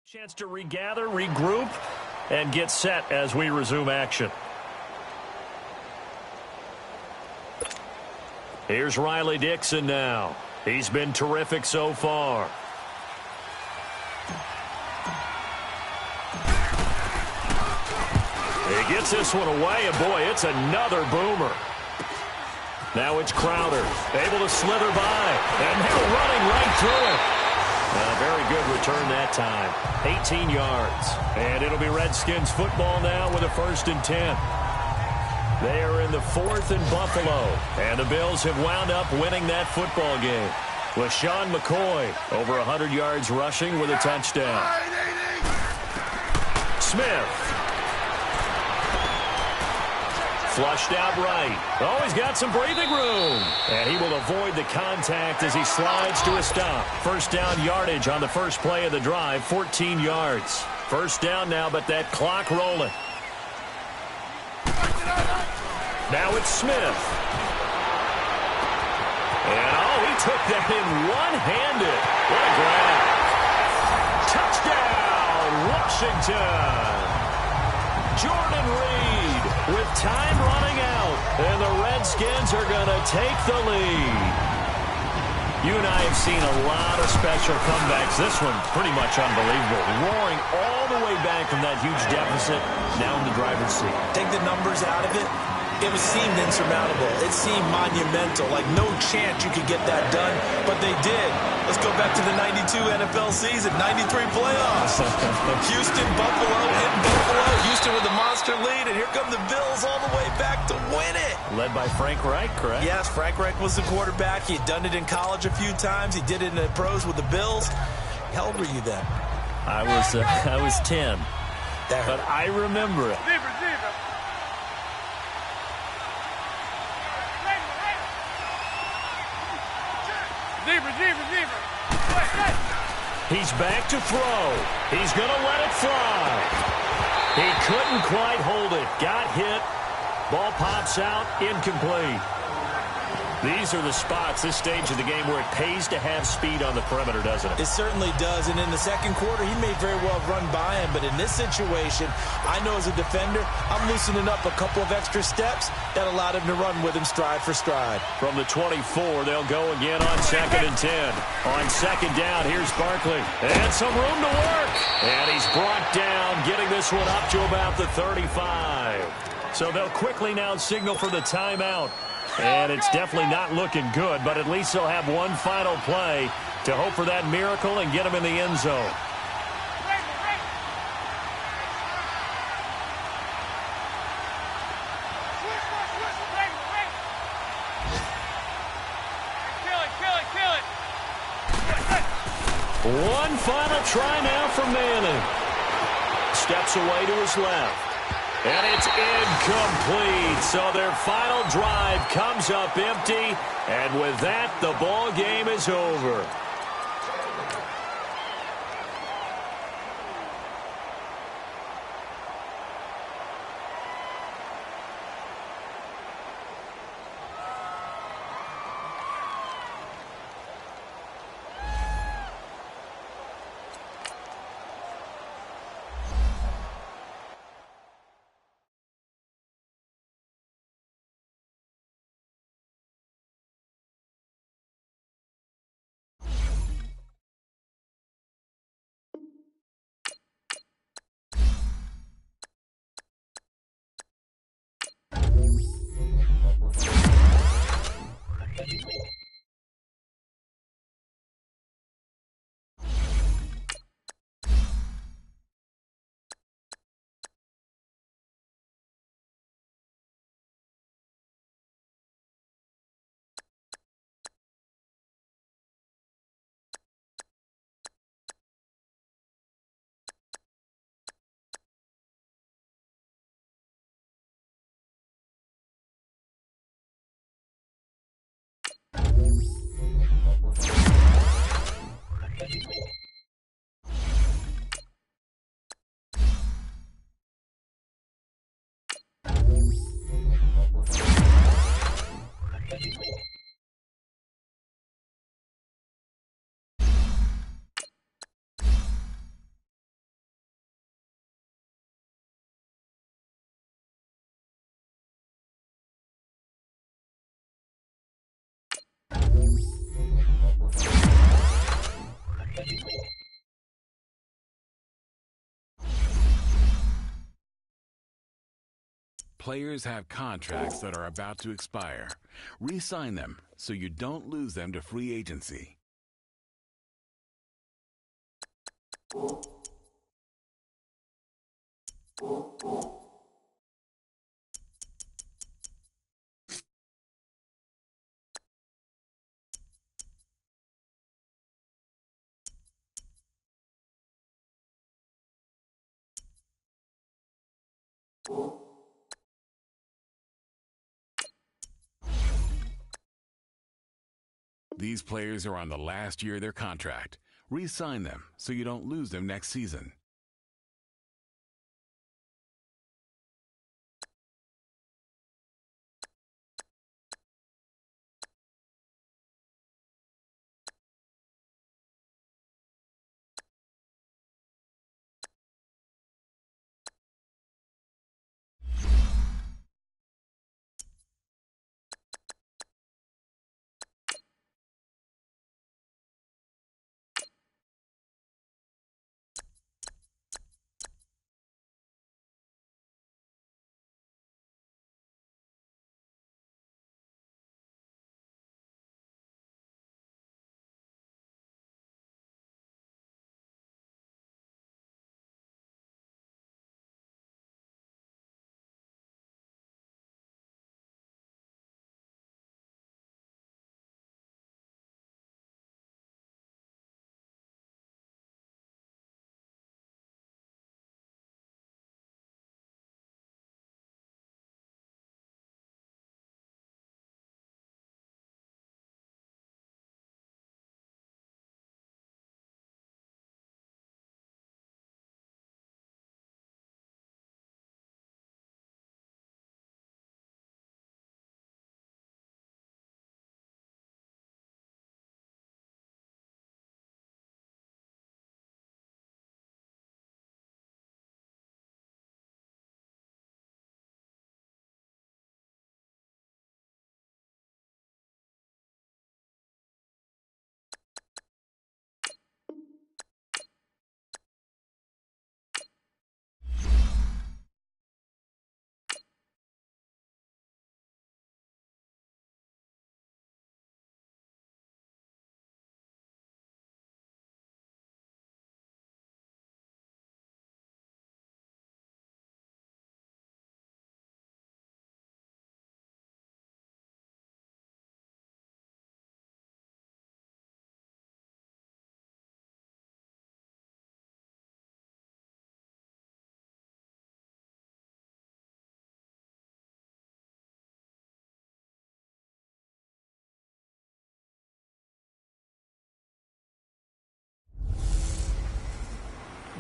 Chance to regather, regroup, and get set as we resume action. Here's Riley Dixon now. He's been terrific so far. He gets this one away, and boy, it's another boomer. Now it's Crowder, able to slither by, and now running right through it. Very good return that time, 18 yards. And it'll be Redskins football now with a 1st and 10. They are in the 4th in Buffalo, and the Bills have wound up winning that football game. LaShawn McCoy, over 100 yards rushing with a touchdown. Smith. Flushed out right. Oh, he's got some breathing room. And he will avoid the contact as he slides to a stop. 1st down yardage on the first play of the drive, 14 yards. 1st down now, but that clock rolling. Now it's Smith. And, oh, he took that in one-handed. What a grab. Touchdown, Washington. Jordan Reed with time running out. And the Redskins are going to take the lead. You and I have seen a lot of special comebacks. This one pretty much unbelievable. Roaring all the way back from that huge deficit. Now in the driver's seat. Take the numbers out of it. It seemed insurmountable. It seemed monumental, like no chance you could get that done, but they did. Let's go back to the 92 NFL season, 93 playoffs. Houston, Buffalo, in Buffalo. Houston with a monster lead, and here come the Bills all the way back to win it. Led by Frank Reich, correct? Yes, Frank Reich was the quarterback. He had done it in college a few times. He did it in the pros with the Bills. How old were you then? I was 10, but I remember it. He's back to throw. He's going to let it fly. He couldn't quite hold it. Got hit. Ball pops out. Incomplete. These are the spots, this stage of the game, where it pays to have speed on the perimeter, doesn't it? It certainly does. And in the second quarter, he may very well run by him. But in this situation, I know as a defender, I'm loosening up a couple of extra steps that allowed him to run with him stride for stride. From the 24, they'll go again on 2nd and 10. On 2nd down, here's Barkley. And some room to work. And he's brought down, getting this one up to about the 35. So they'll quickly now signal for the timeout. And it's definitely not looking good, but at least they'll have one final play to hope for that miracle and get him in the end zone. One final try now for Manning. Steps away to his left. And it's incomplete. So their final drive comes up empty. And with that, the ball game is over. players have contracts that are about to expire. Re-sign them so you don't lose them to free agency. These players are on the last year of their contract. Re-sign them so you don't lose them next season.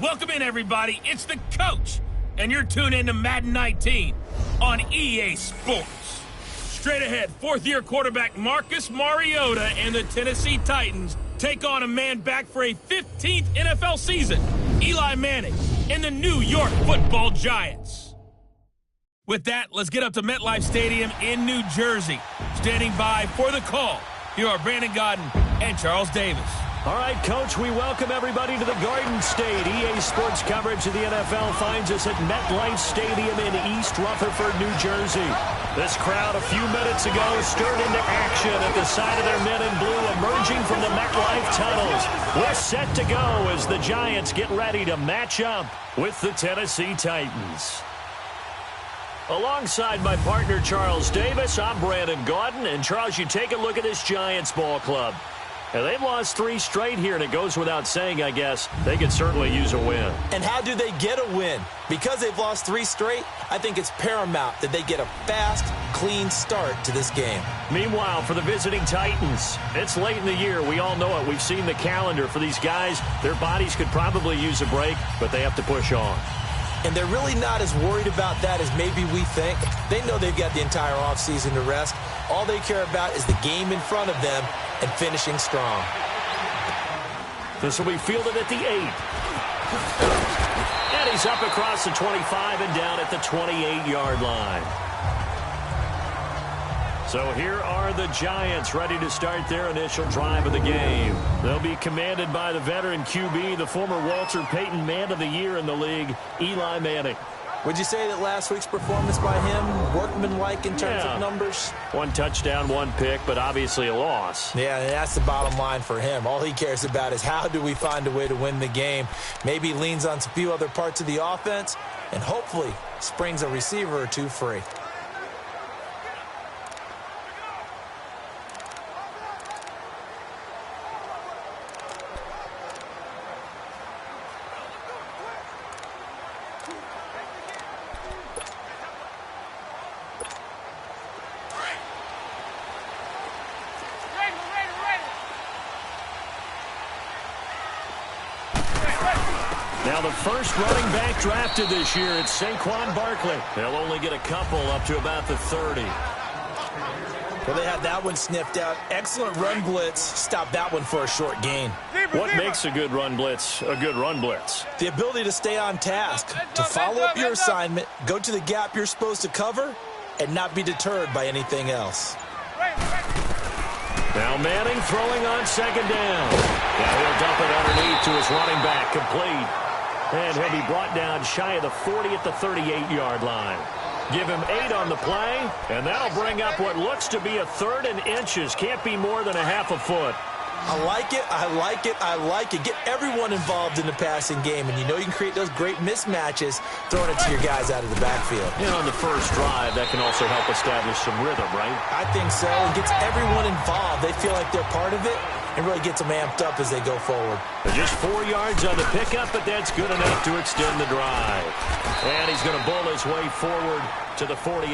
Welcome in, everybody. It's the coach, and you're tuned in to Madden 19 on EA Sports. Straight ahead, fourth-year quarterback Marcus Mariota and the Tennessee Titans take on a man back for a 15th NFL season, Eli Manning and the New York Football Giants. With that, let's get up to MetLife Stadium in New Jersey. Standing by for the call, here are Brandon Godden and Charles Davis. All right, Coach, we welcome everybody to the Garden State. EA Sports coverage of the NFL finds us at MetLife Stadium in East Rutherford, New Jersey. This crowd a few minutes ago stirred into action at the side of their men in blue emerging from the MetLife tunnels. We're set to go as the Giants get ready to match up with the Tennessee Titans. Alongside my partner, Charles Davis, I'm Brandon Gaudin. And, Charles, you take a look at this Giants ball club. And they've lost 3 straight here, and it goes without saying, I guess, they could certainly use a win. And how do they get a win? Because they've lost 3 straight, I think it's paramount that they get a fast, clean start to this game. Meanwhile, for the visiting Titans, it's late in the year. We all know it. We've seen the calendar for these guys. Their bodies could probably use a break, but they have to push on. And they're really not as worried about that as maybe we think. They know they've got the entire offseason to rest. All they care about is the game in front of them and finishing strong. This will be fielded at the 8. And he's up across the 25 and down at the 28-yard line. So here are the Giants ready to start their initial drive of the game. They'll be commanded by the veteran QB, the former Walter Payton Man of the Year in the league, Eli Manning. Would you say that last week's performance by him, workmanlike in terms of numbers? 1 touchdown, 1 pick, but obviously a loss. Yeah, that's the bottom line for him. All he cares about is how do we find a way to win the game. Maybe leans on a few other parts of the offense, and hopefully springs a receiver or two free. Now the first running back drafted this year, it's Saquon Barkley. They'll only get a couple up to about the 30. Well, they had that one sniffed out. Excellent run blitz. Stop that one for a short gain. What makes a good run blitz a good run blitz? The ability to stay on task, to follow up your assignment, go to the gap you're supposed to cover, and not be deterred by anything else. Now Manning throwing on second down. Now he'll dump it underneath to his running back, complete. And he'll be brought down shy of the 40 at the 38-yard line. Give him 8 on the play, and that'll bring up what looks to be a 3rd and inches. Can't be more than a half a foot. I like it, I like it, I like it. Get everyone involved in the passing game, and you know you can create those great mismatches throwing it to your guys out of the backfield. You know, on the first drive, that can also help establish some rhythm, right? I think so. It gets everyone involved. They feel like they're part of it, and really gets them amped up as they go forward. Just 4 yards on the pickup, but that's good enough to extend the drive. And he's going to bull his way forward to the 48.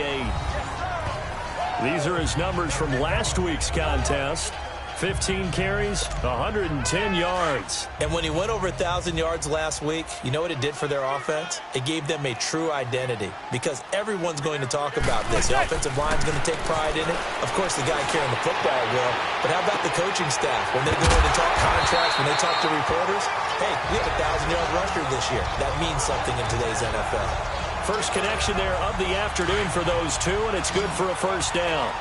These are his numbers from last week's contest. 15 carries, 110 yards. And when he went over 1,000 yards last week, you know what it did for their offense? It gave them a true identity because everyone's going to talk about this. The offensive line's going to take pride in it. Of course, the guy carrying the football will. But how about the coaching staff? When they go in and talk contracts, when they talk to reporters, hey, we have a 1,000-yard rusher this year. That means something in today's NFL. First connection there of the afternoon for those two, and it's good for a first down.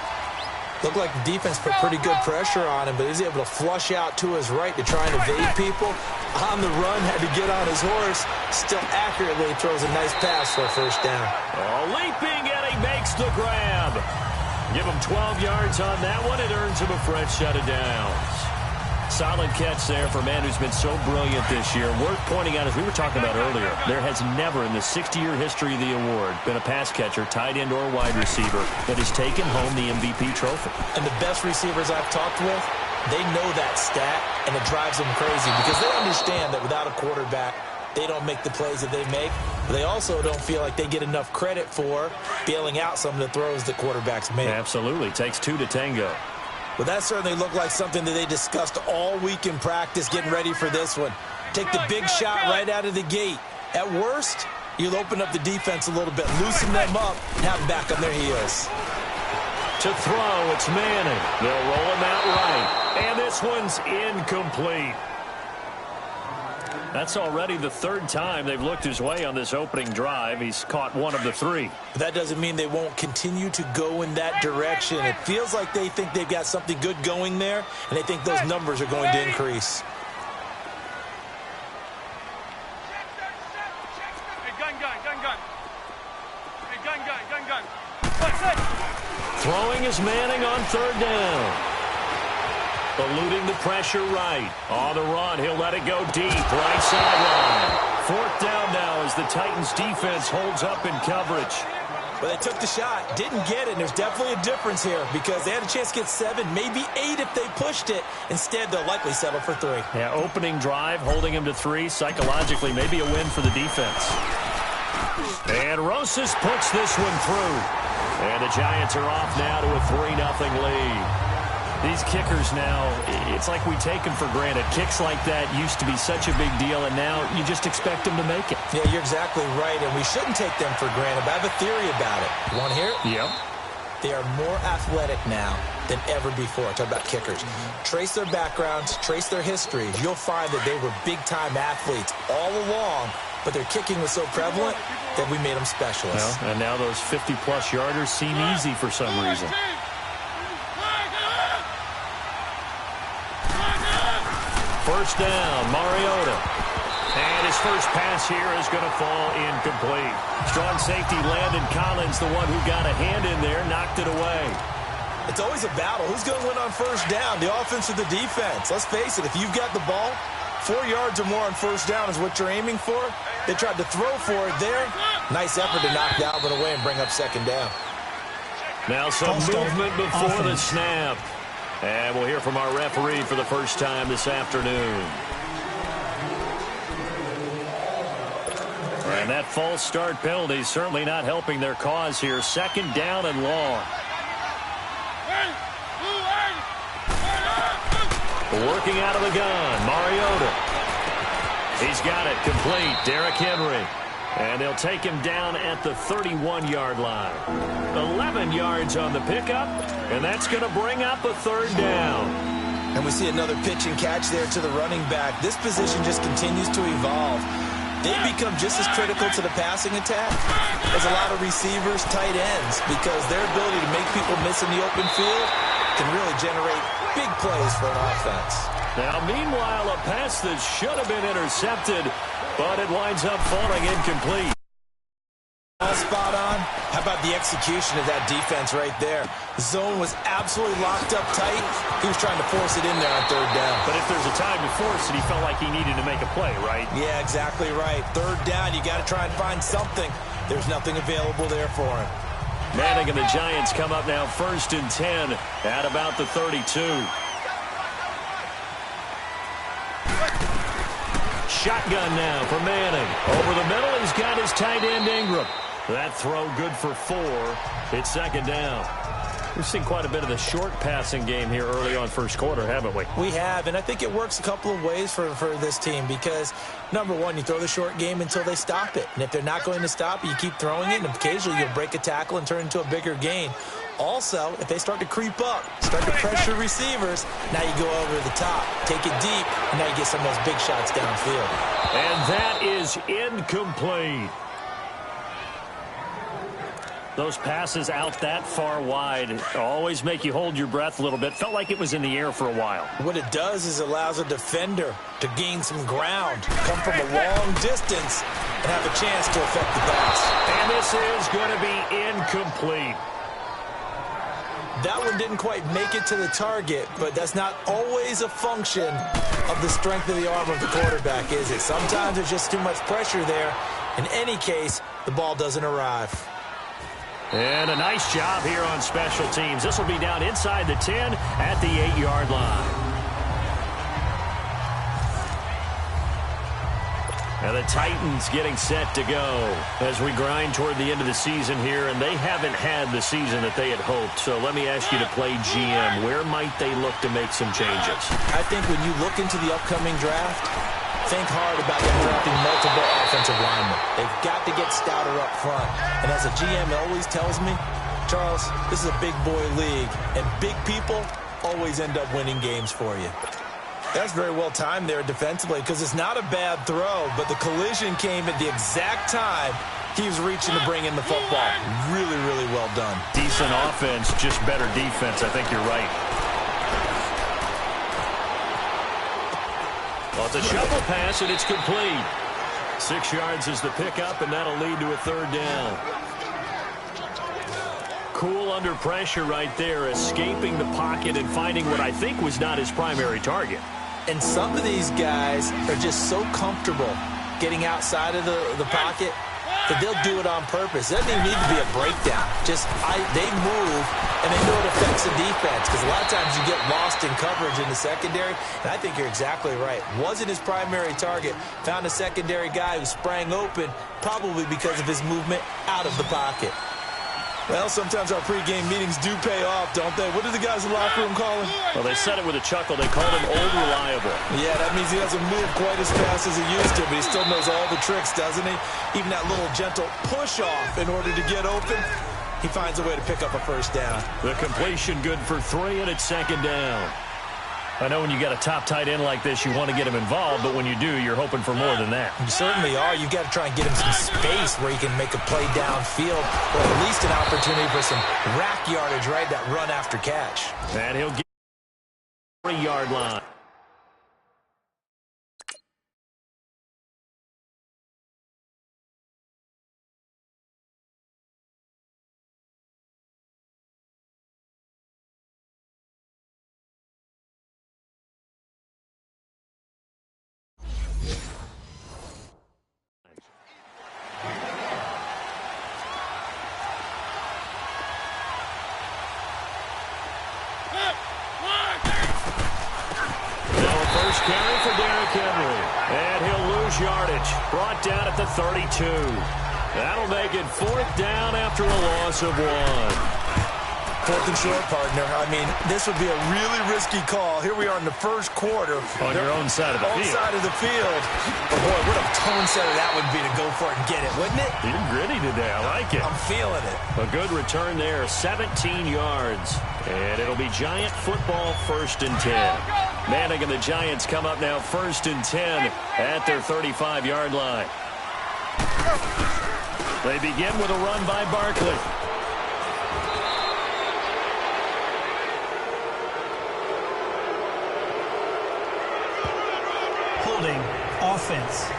Looked like the defense put pretty good pressure on him, but he was able to flush out to his right to try and evade people. On the run, had to get on his horse. Still accurately throws a nice pass for a first down. Oh, leaping, and he makes the grab. Give him 12 yards on that one. It earns him a fresh set of downs. Solid catch there for a man who's been so brilliant this year. Worth pointing out, as we were talking about earlier, there has never in the 60-year history of the award been a pass catcher, tight end, or wide receiver that has taken home the MVP trophy. And the best receivers I've talked with, they know that stat, and it drives them crazy because they understand that without a quarterback, they don't make the plays that they make. But they also don't feel like they get enough credit for bailing out some of the throws that quarterbacks make. Absolutely. Takes 2 to tango. Well, that certainly looked like something that they discussed all week in practice, getting ready for this one. Take the big shot right out of the gate. At worst, you'll open up the defense a little bit, loosen them up, and have them back on their heels. To throw, it's Manning. They'll roll him out right. And this one's incomplete. That's already the 3rd time they've looked his way on this opening drive. He's caught 1 of the 3. But that doesn't mean they won't continue to go in that direction. It feels like they think they've got something good going there, and they think those numbers are going to increase. Hey, gun. Hey, gun. Throwing is Manning on 3rd down. Eluding the pressure right. On the run, he'll let it go deep. Right sideline. 4th down now as the Titans defense holds up in coverage. Well, they took the shot, didn't get it, and there's definitely a difference here because they had a chance to get 7, maybe 8 if they pushed it. Instead, they'll likely settle for 3. Yeah, opening drive, holding him to 3. Psychologically, maybe a win for the defense. And Rosas puts this one through. And the Giants are off now to a 3-0 lead. These kickers now, it's like we take them for granted. Kicks like that used to be such a big deal, and now you just expect them to make it. Yeah, you're exactly right, and we shouldn't take them for granted. But I have a theory about it. You want to hear it? Yep. They are more athletic now than ever before. Talk about kickers. Trace their backgrounds, trace their histories. You'll find that they were big-time athletes all along, but their kicking was so prevalent that we made them specialists. Well, and now those 50-plus yarders seem easy for some reason. First down, Mariota. And his His first pass here is going to fall incomplete. Strong safety Landon Collins, the one who got a hand in there, knocked it away. It's always a battle. Who's going to win on first down, the offense or the defense? Let's face it, if you've got the ball, 4 yards or more on first down is what you're aiming for. They tried to throw for it there. Nice effort to knock that one away and bring up second down. Now some movement before the snap. And we'll hear from our referee for the first time this afternoon. And that false start penalty is certainly not helping their cause here. Second down and long. Working out of the gun, Mariota. He's got it complete, Derrick Henry. And they'll take him down at the 31-yard line. 11 yards on the pickup, and that's going to bring up a third down. And we see another pitch and catch there to the running back. This position just continues to evolve. They become just as critical to the passing attack as a lot of receivers, tight ends, because their ability to make people miss in the open field can really generate big plays for an offense. Now, meanwhile, a pass that should have been intercepted, but it winds up falling incomplete. All spot on. How about the execution of that defense right there? The zone was absolutely locked up tight. He was trying to force it in there on third down. But if there's a time to force it, he felt like he needed to make a play, right? Yeah, exactly right. Third down, you got to try and find something. There's nothing available there for him. Manning and the Giants come up now 1st and 10 at about the 32. Shotgun now for Manning. Over the middle, he's got his tight end Ingram. That throw good for 4. It's second down. We've seen quite a bit of the short passing game here early on first quarter, haven't we? We have, and I think it works a couple of ways for this team because, number one, you throw the short game until they stop it. And if they're not going to stop it, you keep throwing it, and occasionally you'll break a tackle and turn into a bigger gain. Also, if they start to creep up, start to pressure receivers, now you go over the top, take it deep, and now you get some of those big shots downfield. And that is incomplete. Those passes out that far wide always make you hold your breath a little bit. Felt like it was in the air for a while. What it does is it allows a defender to gain some ground, come from a long distance, and have a chance to affect the pass. And this is going to be incomplete. That one didn't quite make it to the target, but that's not always a function of the strength of the arm of the quarterback, is it? Sometimes there's just too much pressure there. In any case, the ball doesn't arrive. And a nice job here on special teams. This will be down inside the 10 at the 8-yard line. And the Titans getting set to go as we grind toward the end of the season here, and they haven't had the season that they had hoped. So let me ask you to play GM. Where might they look to make some changes? I think when you look into the upcoming draft, think hard about them drafting multiple offensive linemen. They've got to get stouter up front. And as a GM always tells me, Charles, this is a big boy league, and big people always end up winning games for you. That's very well timed there defensively because it's not a bad throw, but the collision came at the exact time he was reaching to bring in the football. Really, really well done. Decent offense, just better defense. I think you're right. Well, it's a shovel pass, and it's complete. 6 yards is the pickup, and that'll lead to a third down. Cool under pressure right there, escaping the pocket and finding what I think was not his primary target. And some of these guys are just so comfortable getting outside of the pocket that they'll do it on purpose. It doesn't even need to be a breakdown. They move, and they know it affects the defense because a lot of times you get lost in coverage in the secondary, and I think you're exactly right. Wasn't his primary target. Found a secondary guy who sprang open, probably because of his movement out of the pocket. Well, sometimes our pregame meetings do pay off, don't they? What do the guys in the locker room call him? Well, they said it with a chuckle. They called him Old Reliable. Yeah, that means he doesn't move quite as fast as he used to, but he still knows all the tricks, doesn't he? Even that little gentle push-off in order to get open, he finds a way to pick up a first down. The completion good for 3, and it's second down. I know when you got a top tight end like this, you want to get him involved, but when you do, you're hoping for more than that. You certainly are. You've got to try and get him some space where he can make a play downfield, or at least an opportunity for some rack yardage, right? That run after catch. And he'll get 3-yard line. lose yardage. Brought down at the 32. That'll make it 4th down after a loss of 1. 4th and short, partner. I mean, this would be a really risky call. Here we are in the first quarter. On your own side of the field. Own side of the field. But boy, what a tone setter that would be to go for it and get it, wouldn't it? You're gritty today. I like it. I'm feeling it. A good return there, 17 yards. And it'll be Giant football, 1st and 10. Manning and the Giants come up now 1st and 10 at their 35-yard line. They begin with a run by Barkley. Holding offense.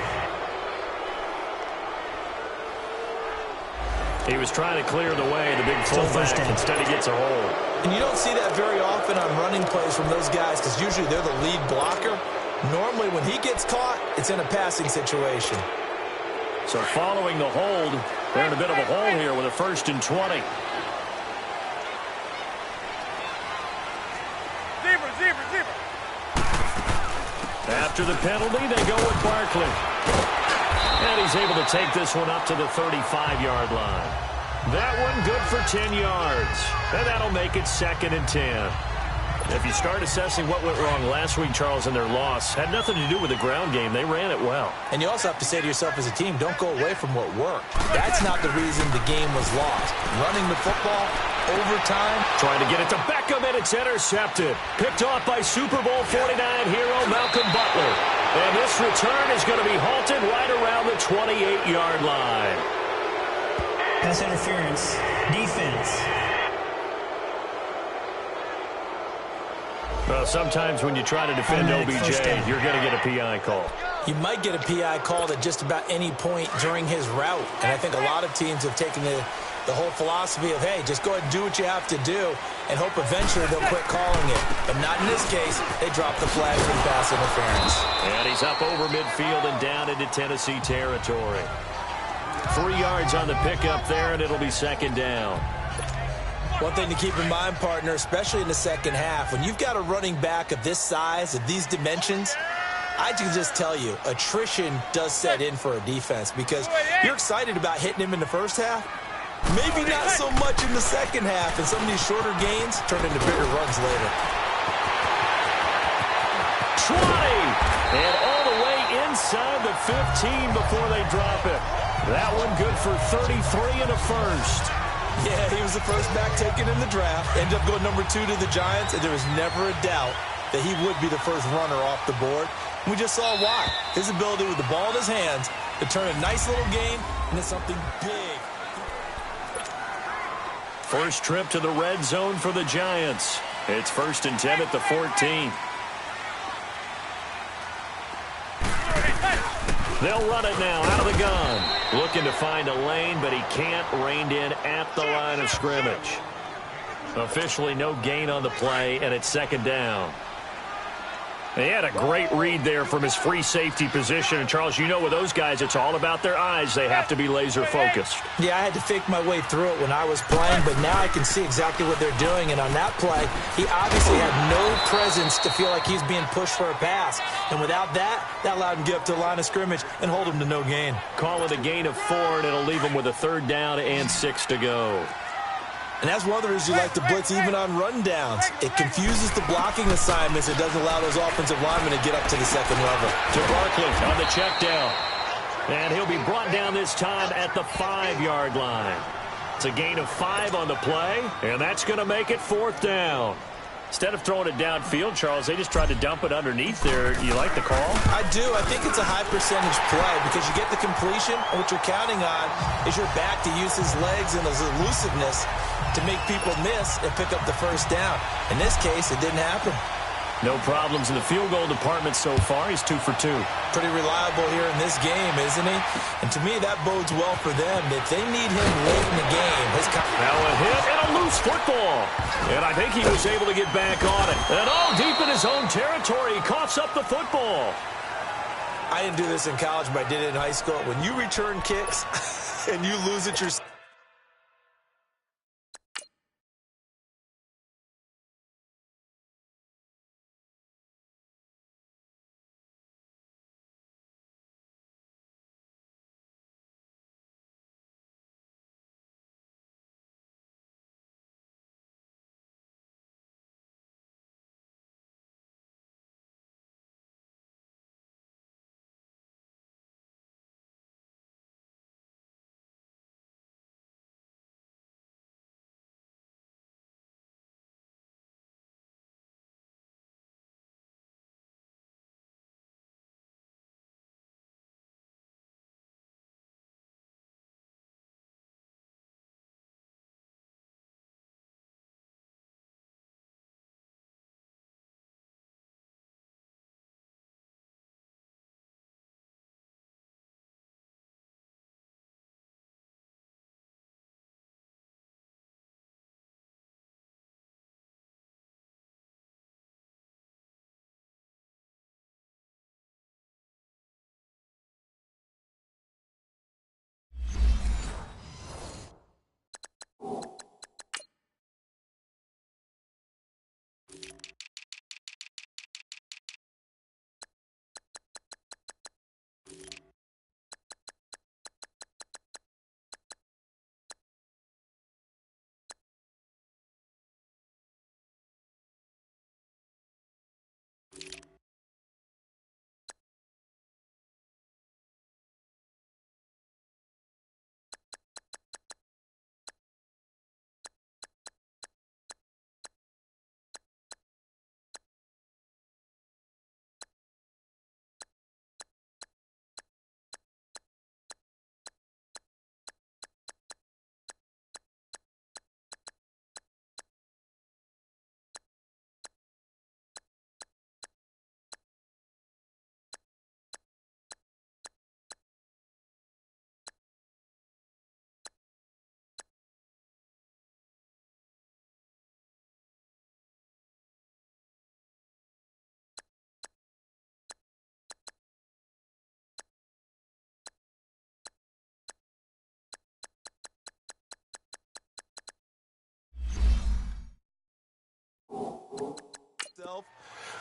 He was trying to clear the way, the big fullback. Instead, he gets a hold. And you don't see that very often on running plays from those guys because usually they're the lead blocker. Normally, when he gets caught, it's in a passing situation. So following the hold, they're in a bit of a hole here with a 1st and 20. Zebra. After the penalty, they go with Barkley. And he's able to take this one up to the 35-yard line. That one good for 10 yards. And that'll make it 2nd and 10. If you start assessing what went wrong last week, Charles, in their loss, had nothing to do with the ground game. They ran it well. And you also have to say to yourself as a team, don't go away from what worked. That's not the reason the game was lost. Running the football, overtime. Trying to get it to Beckham, and it's intercepted. Picked off by Super Bowl 49 hero Malcolm Butler. And this return is going to be halted right around the 28-yard line. Pass interference. Defense. Well, sometimes when you try to defend OBJ, you're going to get a PI call. You might get a PI called at just about any point during his route. And I think a lot of teams have taken the whole philosophy of, hey, just go ahead and do what you have to do and hope eventually they'll quit calling it. But not in this case. They dropped the flag for pass interference. And he's up over midfield and down into Tennessee territory. 3 yards on the pickup there, and it'll be 2nd down. One thing to keep in mind, partner, especially in the second half, when you've got a running back of this size, of these dimensions, I can just tell you, attrition does set in for a defense because you're excited about hitting him in the first half. Maybe not so much in the second half, and some of these shorter gains turn into bigger runs later. 20, and all the way inside the 15 before they drop it. That one good for 33 and a 1st. Yeah, he was the first back taken in the draft. Ended up going number 2 to the Giants, and there was never a doubt that he would be the first runner off the board. And we just saw why. His ability with the ball in his hands to turn a nice little game into something big. First trip to the red zone for the Giants. It's 1st and 10 at the 14. They'll run it now out of the gun. Looking to find a lane, but he can't. Reined in at the line of scrimmage. Officially no gain on the play, and it's 2nd down. He had a great read there from his free safety position. And, Charles, you know with those guys, it's all about their eyes. They have to be laser-focused. Yeah, I had to fake my way through it when I was playing, but now I can see exactly what they're doing. And on that play, he obviously had no presence to feel like he's being pushed for a pass. And without that, that allowed him to get up to the line of scrimmage and hold him to no gain. Call it a gain of 4, and it'll leave him with a 3rd down and 6 to go. And that's one of the reasons you like to blitz even on run downs. It confuses the blocking assignments. It doesn't allow those offensive linemen to get up to the second level. To Barkley on the check down. And he'll be brought down this time at the 5-yard line. It's a gain of 5 on the play, and that's going to make it 4th down. Instead of throwing it downfield, Charles, they just tried to dump it underneath there. You like the call? I do. I think it's a high percentage play because you get the completion, and what you're counting on is your back to use his legs and his elusiveness to make people miss and pick up the first down. In this case, it didn't happen. No problems in the field goal department so far. He's 2 for 2. Pretty reliable here in this game, isn't he? And to me, that bodes well for them. If they need him late in the game, now a hit and a loose football. And I think he was able to get back on it. And all deep in his own territory, he coughs up the football. I didn't do this in college, but I did it in high school. When you return kicks and you lose it yourself,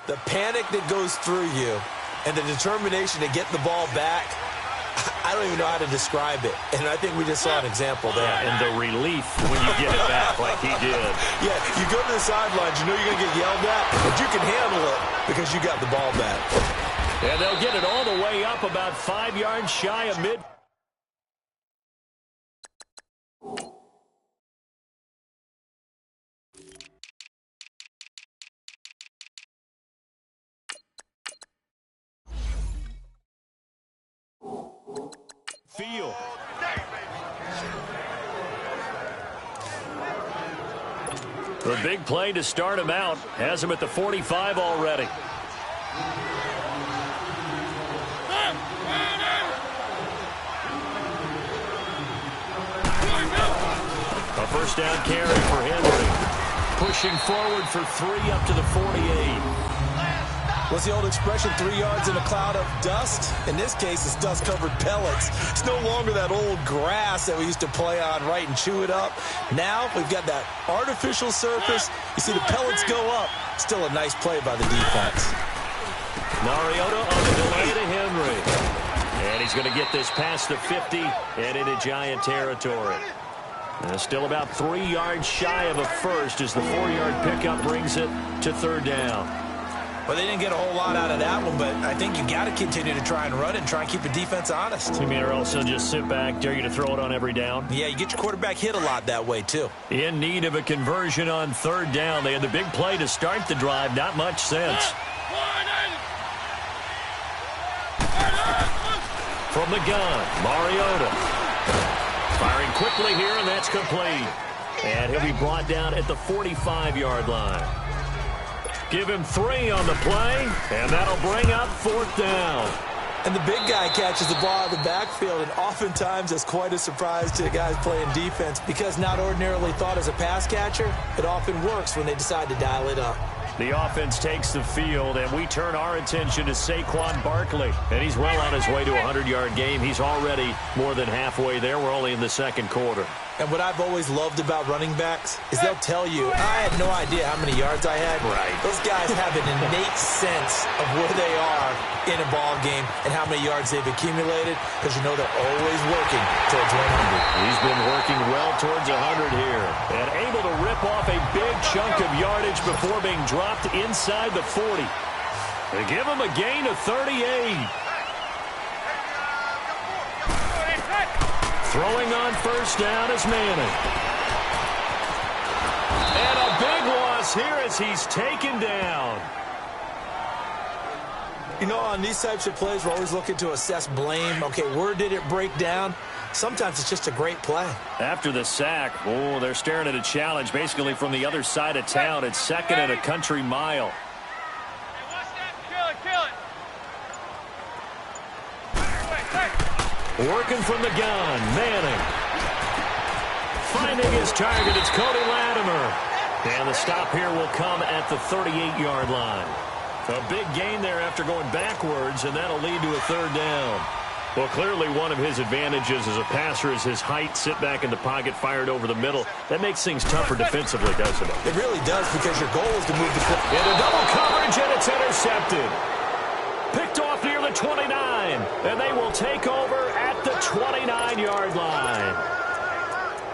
The panic that goes through you and the determination to get the ball back, I don't even know how to describe it. And I think we just saw an example there. Yeah, and the relief when you get it back like he did. Yeah, you go to the sidelines, you know you're going to get yelled at, but you can handle it because you got the ball back. And they'll get it all the way up about 5 yards shy of mid. Field. The big play to start him out has him at the 45 already. A first down carry for Henry. Pushing forward for 3 up to the 48. What's the old expression, 3 yards in a cloud of dust? In this case, it's dust-covered pellets. It's no longer that old grass that we used to play on, right, and chew it up. Now we've got that artificial surface. You see the pellets go up. Still a nice play by the defense. Mariota on the delay to Henry. And he's going to get this past the 50 and into Giant territory. Still about 3 yards shy of a first as the 4-yard pickup brings it to third down. Well, they didn't get a whole lot out of that one, but I think you got to continue to try and run and try and keep the defense honest. You mean, or also just sit back, dare you to throw it on every down? Yeah, you get your quarterback hit a lot that way, too. In need of a conversion on third down. They had the big play to start the drive. Not much sense. From the gun, Mariota. Firing quickly here, and that's complete. And he'll be brought down at the 45-yard line. Give him 3 on the play, and that'll bring up fourth down. And the big guy catches the ball out of the backfield, and oftentimes that's quite a surprise to the guys playing defense because not ordinarily thought as a pass catcher, it often works when they decide to dial it up. The offense takes the field, and we turn our attention to Saquon Barkley. And he's well on his way to a 100-yard game. He's already more than halfway there. We're only in the second quarter. And what I've always loved about running backs is they'll tell you, I had no idea how many yards I had. Right. Those guys have an innate sense of where they are in a ball game and how many yards they've accumulated because you know they're always working towards 100. He's been working well towards 100 here and able to rip off a big chunk of yardage before being dropped inside the 40. They give him a gain of 38. Throwing on first down is Manning. And a big loss here as he's taken down. You know, on these types of plays, we're always looking to assess blame. Okay, where did it break down? Sometimes it's just a great play. After the sack, oh, they're staring at a challenge basically from the other side of town. It's second and a country mile. Working from the gun, Manning. Finding his target, it's Cody Latimer. And the stop here will come at the 38-yard line. A big gain there after going backwards, and that'll lead to a third down. Well, clearly one of his advantages as a passer is his height. Sit back in the pocket, fired over the middle. That makes things tougher defensively, doesn't it? It really does because your goal is to move the football. Into double coverage, and it's intercepted. Picked off near the 29, and they will take over at the 29-yard line.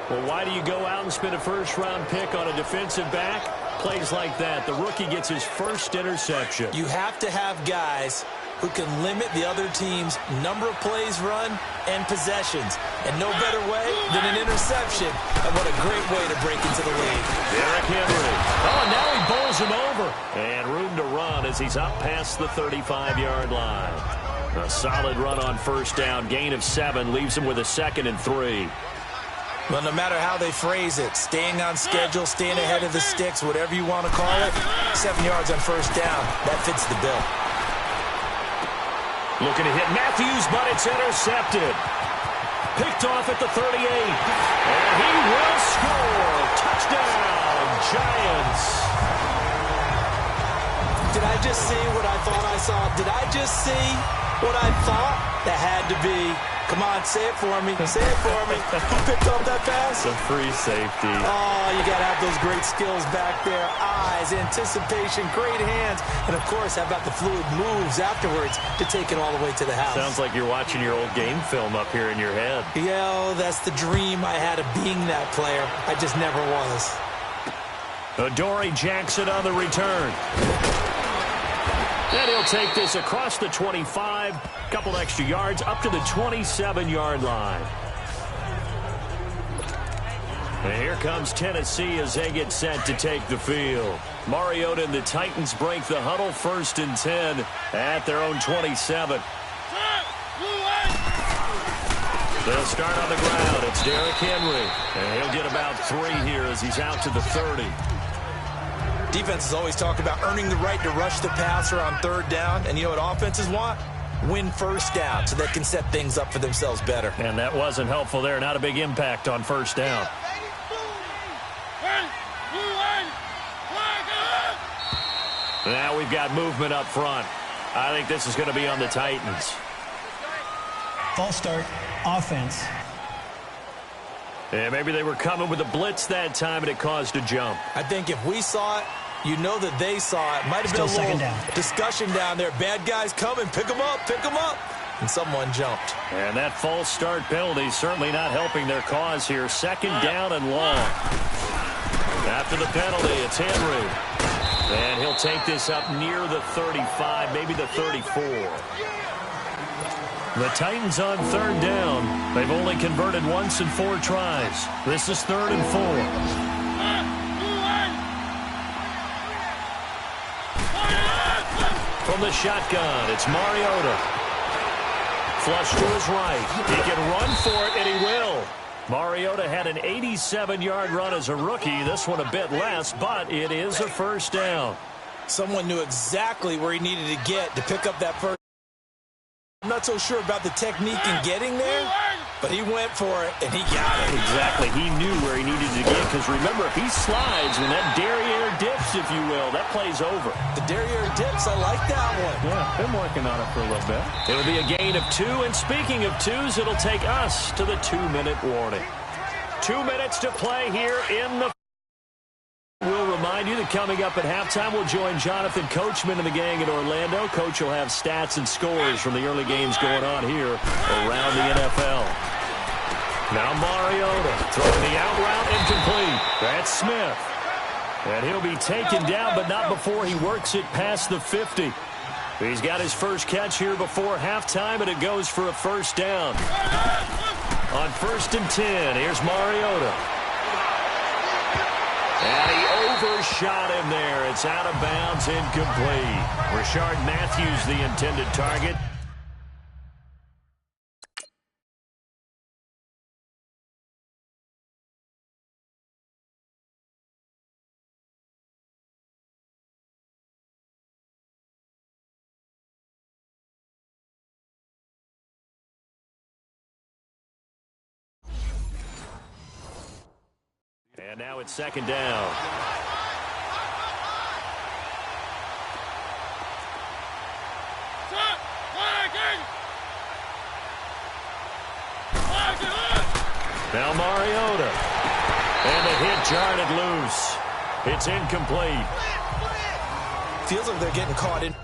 Well, why do you go out and spend a first-round pick on a defensive back? Plays like that. The rookie gets his first interception. You have to have guys who can limit the other team's number of plays run and possessions. And no better way than an interception. And what a great way to break into the lead. Derrick Henry. Oh, and now he bowls him over. And room to run as he's up past the 35-yard line. A solid run on first down. Gain of 7 leaves him with a 2nd and 3. Well, no matter how they phrase it, staying on schedule, staying ahead of the sticks, whatever you want to call it, 7 yards on first down, that fits the bill. Looking to hit Matthews, but it's intercepted. Picked off at the 38. And he will score. Touchdown, Giants. Did I just see what I thought I saw? Did I just see what I thought? That had to be Come on, say it for me. Say it for me. Who picked up that pass? The free safety. Oh, you got to have those great skills back there. Eyes, anticipation, great hands. And, of course, how about the fluid moves afterwards to take it all the way to the house? Sounds like you're watching your old game film up here in your head. Yeah, that's the dream I had of being that player. I just never was. Adoree Jackson on the return. And he'll take this across the 25, couple extra yards, up to the 27-yard line. And here comes Tennessee as they get set to take the field. Mariota and the Titans break the huddle, 1st and 10 at their own 27. They'll start on the ground. It's Derrick Henry. And he'll get about 3 here as he's out to the 30. Defenses always talk about earning the right to rush the passer on 3rd down. And you know what offenses want? Win 1st down so they can set things up for themselves better. And that wasn't helpful there. Not a big impact on 1st down. Now we've got movement up front. I think this is going to be on the Titans. False start, offense. Yeah, maybe they were coming with a blitz that time and it caused a jump. I think if we saw it, you know that they saw it. Might have been a little discussion down there. Bad guys coming. Pick them up. Pick them up. And someone jumped. And that false start penalty certainly not helping their cause here. 2nd down and long. After the penalty, it's Henry. And he'll take this up near the 35, maybe the 34. The Titans on 3rd down. They've only converted once in 4 tries. This is 3rd and 4. From the shotgun, it's Mariota. Flush to his right. He can run for it, and he will. Mariota had an 87-yard run as a rookie. This one a bit less, but it is a 1st down. Someone knew exactly where he needed to get to pick up that first. I'm not so sure about the technique in getting there, but he went for it, and he got it. Exactly. He knew where he needed to get, because remember, if he slides when that derriere dips, if you will, that play's over. The derriere dips, I like that one. Yeah, been working on it for a little bit. It'll be a gain of 2, and speaking of 2s, it'll take us to the 2-minute warning. 2 minutes to play here in the... We'll remind you that coming up at halftime, we'll join Jonathan Coachman and the gang in Orlando. Coach will have stats and scores from the early games going on here around the NFL. Now Mariota throwing the out route incomplete. That's Smith. And he'll be taken down, but not before he works it past the 50. He's got his first catch here before halftime, and it goes for a 1st down. On 1st and 10, here's Mariota. And he overshot him there. It's out of bounds, incomplete. Rashard Matthews, the intended target. And now it's 2nd down. Now Mariota. And the hit jarred it loose. It's incomplete. Feels like they're getting caught in.